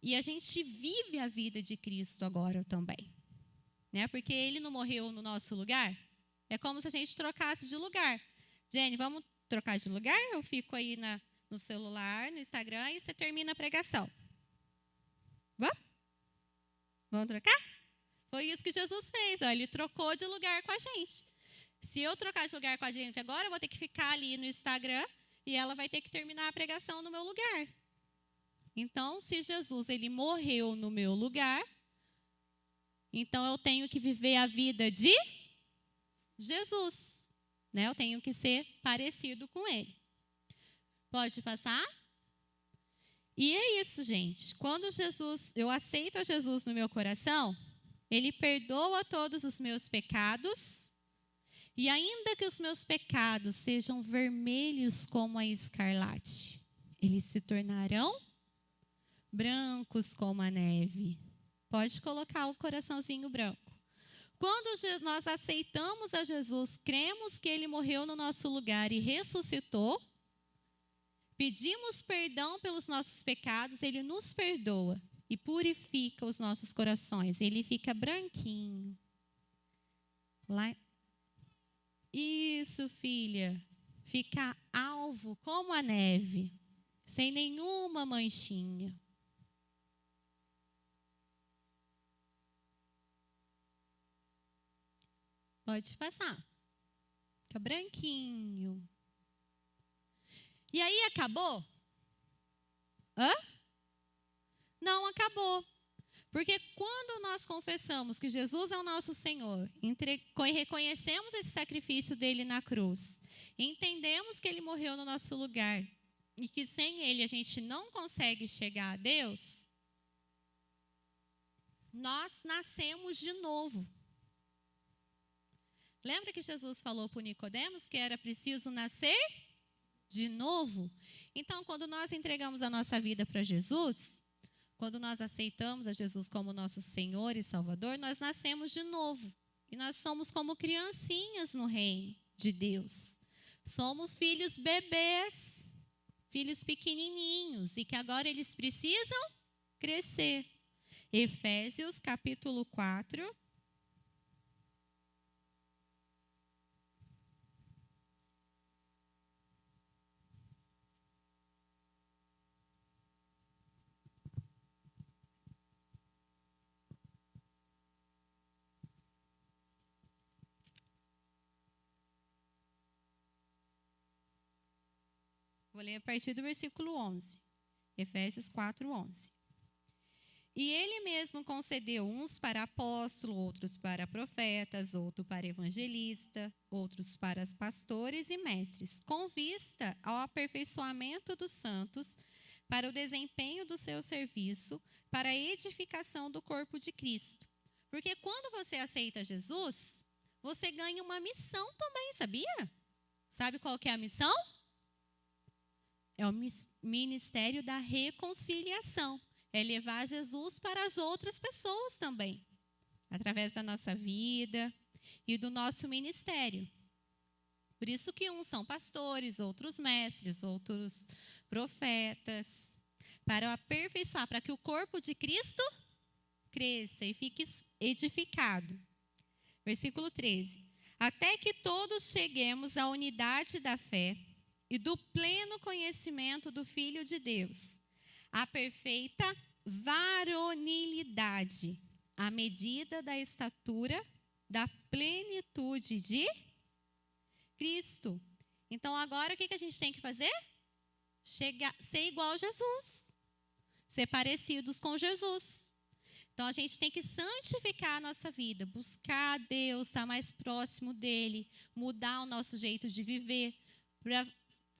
e a gente vive a vida de Cristo agora também. Né? Porque ele não morreu no nosso lugar. É como se a gente trocasse de lugar. Jenny, vamos trocar de lugar? Eu fico aí no celular, no Instagram, e você termina a pregação. Vamos? Vamos trocar? Foi isso que Jesus fez. Ó, ele trocou de lugar com a gente. Se eu trocar de lugar com a gente agora, eu vou ter que ficar ali no Instagram e ela vai ter que terminar a pregação no meu lugar. Então, se Jesus ele morreu no meu lugar, então eu tenho que viver a vida de Jesus. Né? Eu tenho que ser parecido com ele. Pode passar? E é isso, gente. Quando eu aceito a Jesus no meu coração, ele perdoa todos os meus pecados. E ainda que os meus pecados sejam vermelhos como a escarlate, eles se tornarão brancos como a neve. Pode colocar o coraçãozinho branco. Quando nós aceitamos a Jesus, cremos que ele morreu no nosso lugar e ressuscitou, pedimos perdão pelos nossos pecados, ele nos perdoa e purifica os nossos corações. Ele fica branquinho. Isso, filha. Fica alvo como a neve, sem nenhuma manchinha. Pode passar. Fica branquinho. E aí acabou? Hã? Não acabou. Porque quando nós confessamos que Jesus é o nosso Senhor, reconhecemos esse sacrifício dele na cruz, entendemos que ele morreu no nosso lugar e que sem ele a gente não consegue chegar a Deus, nós nascemos de novo. Lembra que Jesus falou para Nicodemos que era preciso nascer de novo? Então, quando nós entregamos a nossa vida para Jesus, quando nós aceitamos a Jesus como nosso Senhor e Salvador, nós nascemos de novo. E nós somos como criancinhas no reino de Deus. Somos filhos bebês, filhos pequenininhos, e que agora eles precisam crescer. Efésios capítulo 4. Vou ler a partir do versículo 11. Efésios 4, 11. E ele mesmo concedeu uns para apóstolo, outros para profetas, outros para evangelista, outros para pastores e mestres, com vista ao aperfeiçoamento dos santos, para o desempenho do seu serviço, para a edificação do corpo de Cristo. Porque quando você aceita Jesus, você ganha uma missão também, sabia? Sabe qual que é a missão? É o ministério da reconciliação. É levar Jesus para as outras pessoas também, através da nossa vida e do nosso ministério. Por isso que uns são pastores, outros mestres, outros profetas, para aperfeiçoar, para que o corpo de Cristo cresça e fique edificado. Versículo 13. Até que todos cheguemos à unidade da fé e do pleno conhecimento do Filho de Deus, a perfeita varonilidade, à medida da estatura da plenitude de Cristo. Então, agora, o que a gente tem que fazer? Ser igual a Jesus. Ser parecidos com Jesus. Então, a gente tem que santificar a nossa vida, buscar a Deus, estar mais próximo dEle, mudar o nosso jeito de viver, para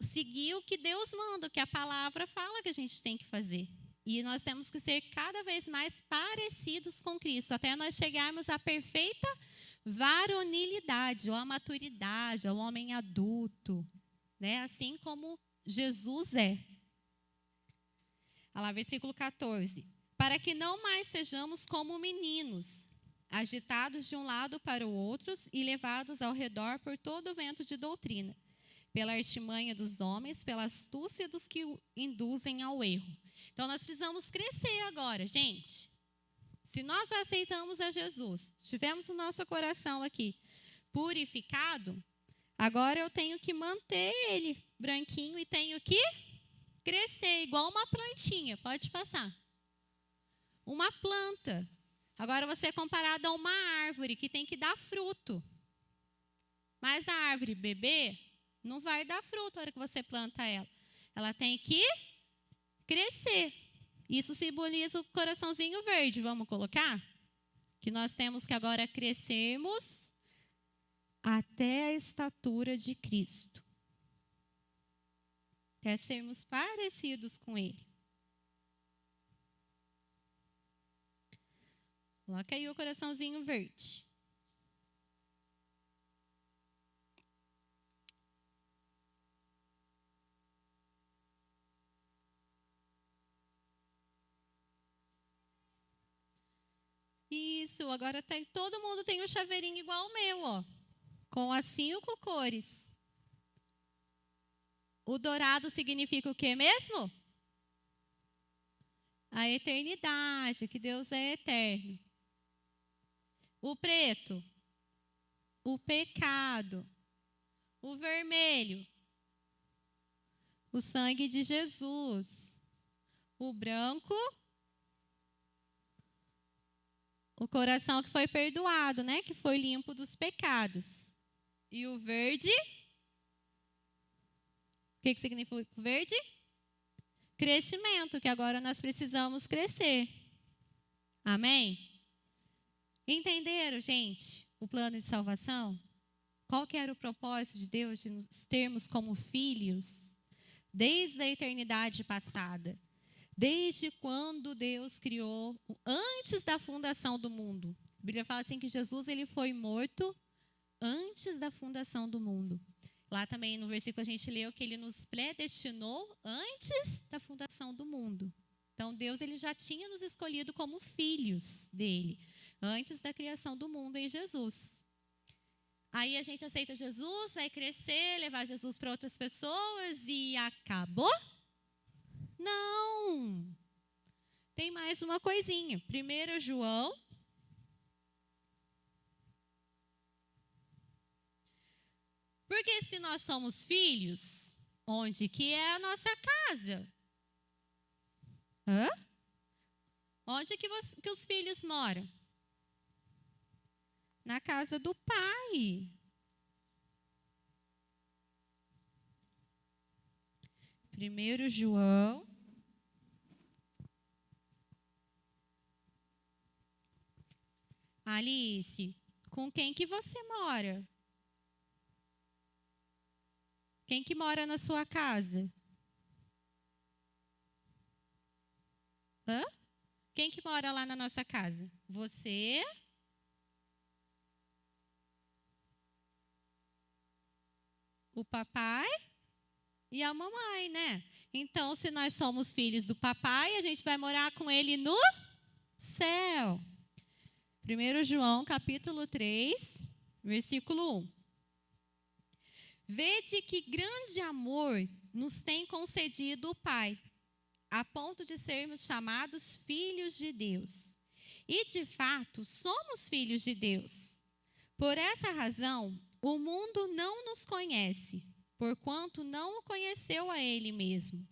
seguir o que Deus manda, o que a palavra fala que a gente tem que fazer. E nós temos que ser cada vez mais parecidos com Cristo, até nós chegarmos à perfeita varonilidade, ou à maturidade, ao homem adulto, né? Assim como Jesus é. Olha lá, versículo 14. Para que não mais sejamos como meninos, agitados de um lado para o outro e levados ao redor por todo o vento de doutrina, pela artimanha dos homens, pela astúcia dos que o induzem ao erro. Então, nós precisamos crescer agora, gente. Se nós já aceitamos a Jesus, tivemos o nosso coração aqui purificado, agora eu tenho que manter ele branquinho e tenho que crescer, igual uma plantinha. Pode passar. Uma planta. Agora você é comparado a uma árvore que tem que dar fruto. Mas a árvore bebê não vai dar fruto na hora que você planta ela. Ela tem que crescer. Isso simboliza o coraçãozinho verde. Vamos colocar? Que nós temos que agora crescermos até a estatura de Cristo. Até sermos parecidos com Ele. Coloca aí o coraçãozinho verde. Isso, agora todo mundo tem um chaveirinho igual ao meu, ó, com as 5 cores. O dourado significa o quê mesmo? A eternidade, que Deus é eterno. O preto, o pecado. O vermelho, o sangue de Jesus. O branco, o coração que foi perdoado, né? Que foi limpo dos pecados. E o verde, o que significa o verde? Crescimento, que agora nós precisamos crescer. Amém? Entenderam, gente, o plano de salvação? Qual que era o propósito de Deus de nos termos como filhos? Desde a eternidade passada. Desde quando Deus criou, antes da fundação do mundo. A Bíblia fala assim que Jesus ele foi morto antes da fundação do mundo. Lá também no versículo a gente leu que ele nos predestinou antes da fundação do mundo. Então Deus ele já tinha nos escolhido como filhos dele, antes da criação do mundo em Jesus. Aí a gente aceita Jesus, vai crescer, levar Jesus para outras pessoas e acabou? Não! Tem mais uma coisinha. 1 João. Porque se nós somos filhos, onde que é a nossa casa? Hã? Onde que os filhos moram? Na casa do Pai. 1 João. Alice, com quem que você mora? Quem que mora na sua casa? Hã? Quem que mora lá na nossa casa? Você? O papai e a mamãe, né? Então, se nós somos filhos do papai, a gente vai morar com ele no céu. 1 João, capítulo 3, versículo 1. Vede que grande amor nos tem concedido o Pai, a ponto de sermos chamados filhos de Deus. E, de fato, somos filhos de Deus. Por essa razão, o mundo não nos conhece, porquanto não o conheceu a Ele mesmo.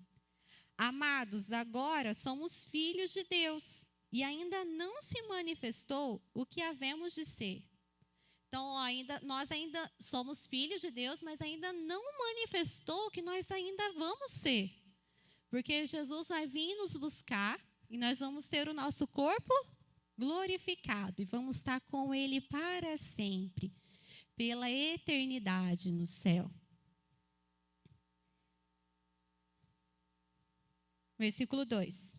Amados, agora somos filhos de Deus, e ainda não se manifestou o que havemos de ser. Então, nós ainda somos filhos de Deus, mas ainda não manifestou o que nós ainda vamos ser. Porque Jesus vai vir nos buscar e nós vamos ter o nosso corpo glorificado. E vamos estar com Ele para sempre, pela eternidade no céu. Versículo 2.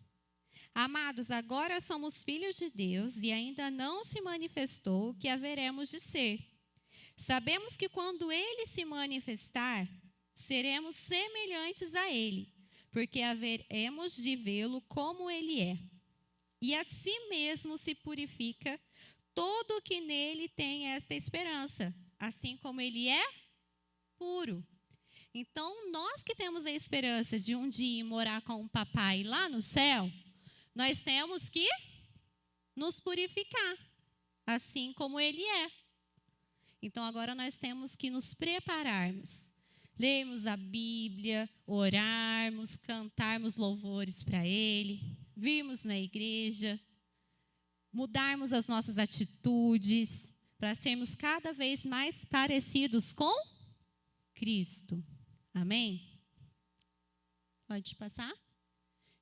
Amados, agora somos filhos de Deus e ainda não se manifestou o que haveremos de ser. Sabemos que quando Ele se manifestar, seremos semelhantes a Ele, porque haveremos de vê-lo como Ele é. E assim mesmo se purifica todo o que nele tem esta esperança, assim como Ele é puro. Então, nós que temos a esperança de um dia morar com o papai lá no céu, nós temos que nos purificar, assim como Ele é. Então, agora nós temos que nos prepararmos, lermos a Bíblia, orarmos, cantarmos louvores para Ele, virmos na igreja, mudarmos as nossas atitudes, para sermos cada vez mais parecidos com Cristo. Amém? Pode passar?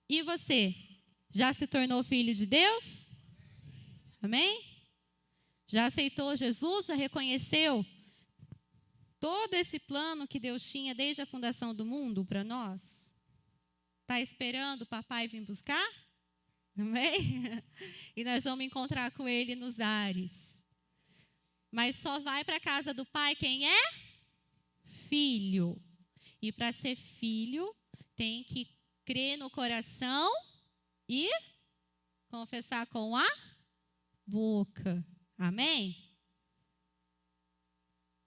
E você? Já se tornou filho de Deus? Amém? Já aceitou Jesus? Já reconheceu todo esse plano que Deus tinha desde a fundação do mundo para nós? Está esperando o papai vir buscar? Amém? E nós vamos encontrar com Ele nos ares. Mas só vai para a casa do pai quem é filho. E para ser filho, tem que crer no coração e confessar com a boca. Amém?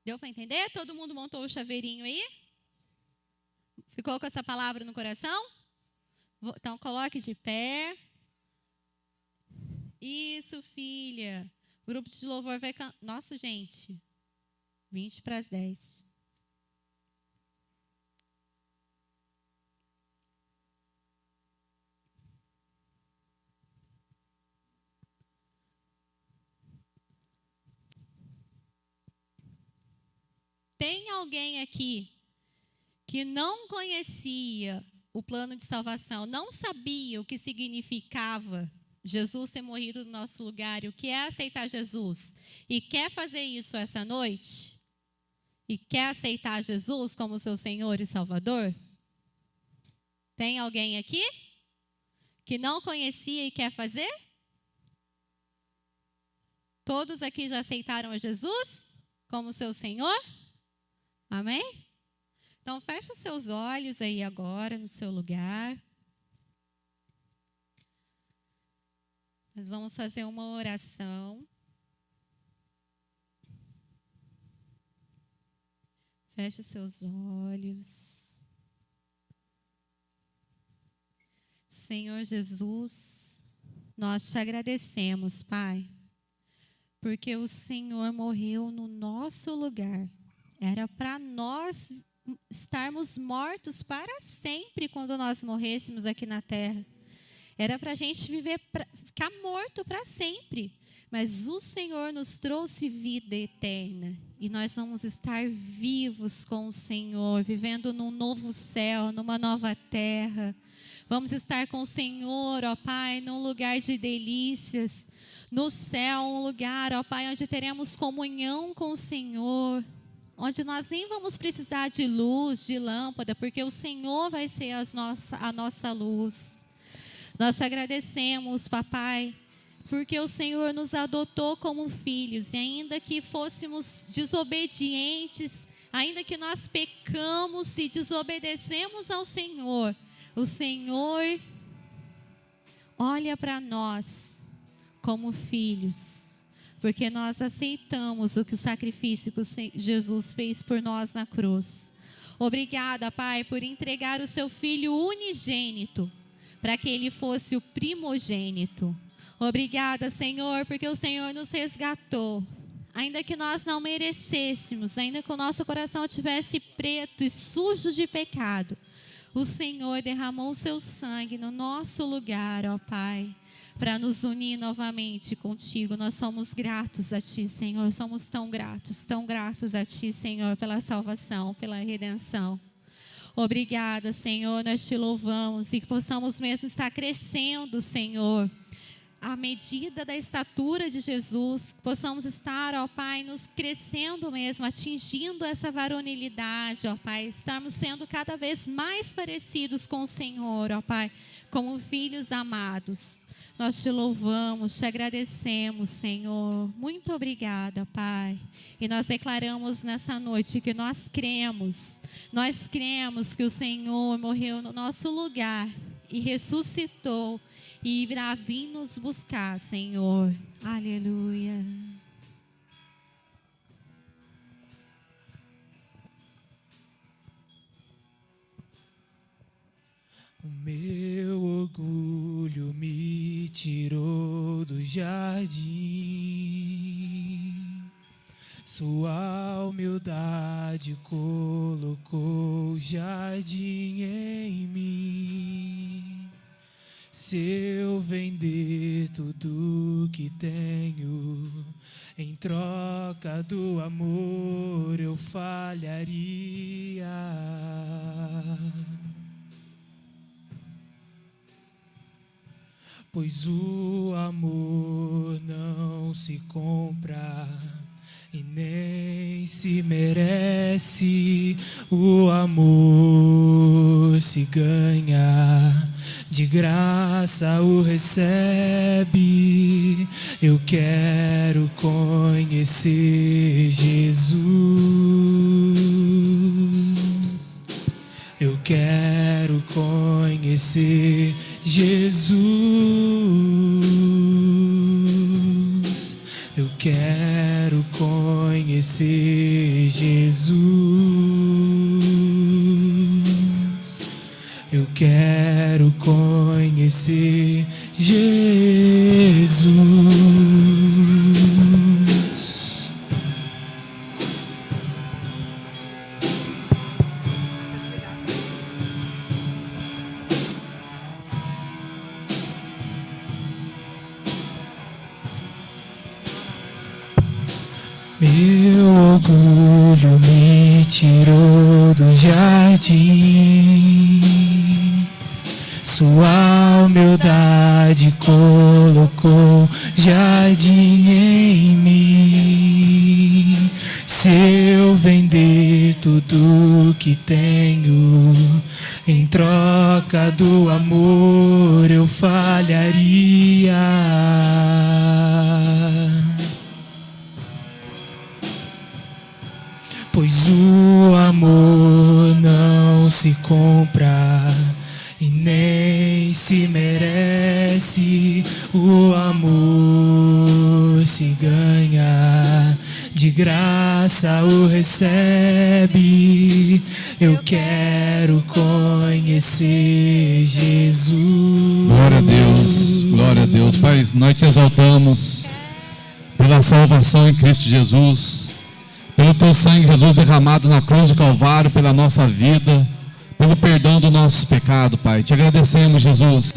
Deu para entender? Todo mundo montou o chaveirinho aí? Ficou com essa palavra no coração? Então, coloque de pé. Isso, filha. O grupo de louvor vai cantar. Nossa, gente. 20 para as 10. Tem alguém aqui que não conhecia o plano de salvação, não sabia o que significava Jesus ter morrido no nosso lugar, e o que é aceitar Jesus, e quer fazer isso essa noite? E quer aceitar Jesus como seu Senhor e Salvador? Tem alguém aqui que não conhecia e quer fazer? Todos aqui já aceitaram a Jesus como seu Senhor? Amém? Então, feche os seus olhos aí agora, no seu lugar. Nós vamos fazer uma oração. Feche os seus olhos. Senhor Jesus, nós te agradecemos, Pai, porque o Senhor morreu no nosso lugar. Era para nós estarmos mortos para sempre quando nós morrêssemos aqui na terra. Era para a gente ficar morto para sempre. Mas o Senhor nos trouxe vida eterna. E nós vamos estar vivos com o Senhor, vivendo num novo céu, numa nova terra. Vamos estar com o Senhor, ó Pai, num lugar de delícias. No céu, um lugar, ó Pai, onde teremos comunhão com o Senhor. Onde nós nem vamos precisar de luz, de lâmpada, porque o Senhor vai ser a nossa luz. Nós te agradecemos, papai, porque o Senhor nos adotou como filhos, e ainda que fôssemos desobedientes, ainda que nós pecamos e desobedecemos ao Senhor, o Senhor olha para nós como filhos, porque nós aceitamos o que o sacrifício que Jesus fez por nós na cruz. Obrigada, Pai, por entregar o seu Filho unigênito, para que ele fosse o primogênito. Obrigada, Senhor, porque o Senhor nos resgatou. Ainda que nós não merecêssemos, ainda que o nosso coração estivesse preto e sujo de pecado, o Senhor derramou o seu sangue no nosso lugar, ó Pai, para nos unir novamente contigo. Nós somos gratos a Ti, Senhor. Somos tão gratos a Ti, Senhor, pela salvação, pela redenção. Obrigada, Senhor, nós te louvamos e que possamos mesmo estar crescendo, Senhor, à medida da estatura de Jesus, que possamos estar, ó Pai, nos crescendo mesmo, atingindo essa varonilidade, ó Pai, estarmos sendo cada vez mais parecidos com o Senhor, ó Pai, como filhos amados. Nós te louvamos, te agradecemos, Senhor. Muito obrigada, Pai. E nós declaramos nessa noite que nós cremos que o Senhor morreu no nosso lugar e ressuscitou e irá vir nos buscar, Senhor. Aleluia. O meu orgulho me tirou do jardim, sua humildade colocou o jardim em mim. Se eu vender tudo que tenho, em troca do amor eu falharia. Pois o amor não se compra e nem se merece. O amor se ganha, de graça o recebe. Eu quero conhecer Jesus. Eu quero conhecer Jesus. Eu quero conhecer Jesus. Eu quero conhecer Jesus. Meu orgulho me tirou do jardim. Sua humildade colocou jardim em mim. Se eu vender tudo que tenho, em troca do amor eu falharia. Pois o amor não se compra e nem se merece. O amor se ganha, de graça o recebe. Eu quero conhecer Jesus. Glória a Deus, glória a Deus. Pai, nós te exaltamos pela salvação em Cristo Jesus, pelo teu sangue, Jesus, derramado na cruz do Calvário pela nossa vida, pelo perdão do nosso pecado, Pai. Te agradecemos, Jesus,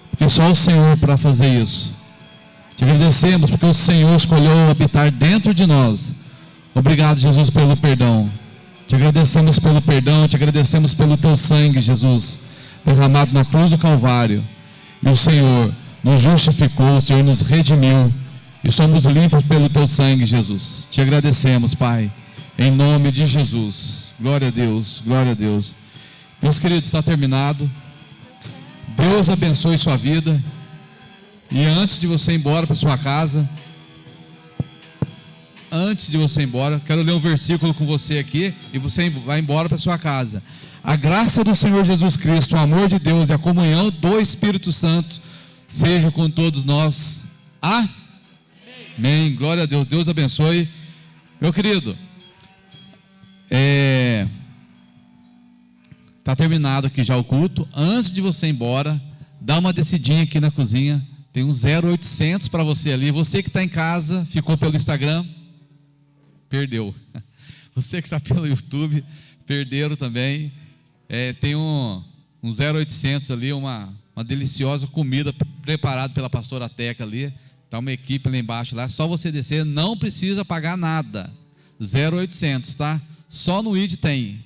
porque só o Senhor para fazer isso. Te agradecemos porque o Senhor escolheu habitar dentro de nós. Obrigado, Jesus, pelo perdão. Te agradecemos pelo perdão, te agradecemos pelo teu sangue, Jesus, derramado na cruz do Calvário. E o Senhor nos justificou, o Senhor nos redimiu e somos limpos pelo teu sangue, Jesus. Te agradecemos, Pai, em nome de Jesus. Glória a Deus, glória a Deus. Meus queridos, está terminado. Deus abençoe sua vida. E antes de você ir embora para sua casa, quero ler um versículo com você aqui e você vai embora para sua casa. A graça do Senhor Jesus Cristo, o amor de Deus e a comunhão do Espírito Santo seja com todos nós. Amém. Glória a Deus. Deus abençoe. Meu querido, está terminado aqui já o culto. Antes de você ir embora, dá uma descidinha aqui na cozinha. Tem um 0800 para você ali. Você que está em casa, ficou pelo Instagram, perdeu. Você que está pelo YouTube, perderam também. Tem um 0800 ali, uma deliciosa comida preparada pela pastora Teca ali. Está uma equipe lá embaixo, lá. Só você descer, não precisa pagar nada. 0800, tá? Só no ID tem.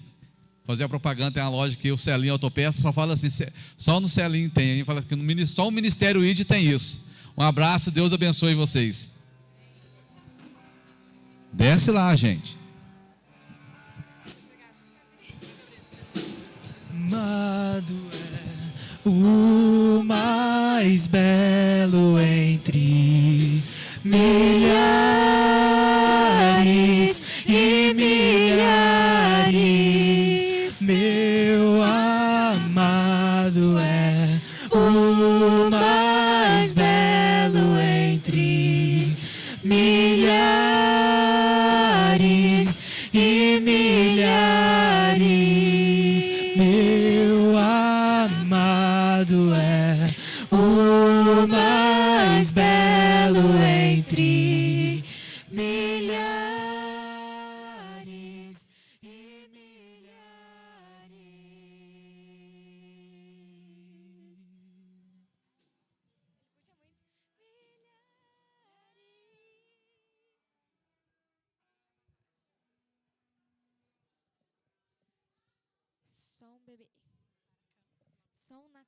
Fazer a propaganda, tem uma loja que o Celinho Autopeça só fala assim, só no Celinho tem. A gente fala que só o Ministério ID tem isso. Um abraço, Deus abençoe vocês. Desce lá, gente. Amado é o mais belo entre milhares e milhares. Meu amado é o mais belo entre milhares e milhares. Meu amado é o mais belo entre milhares e milhares. Som, bebê. Som na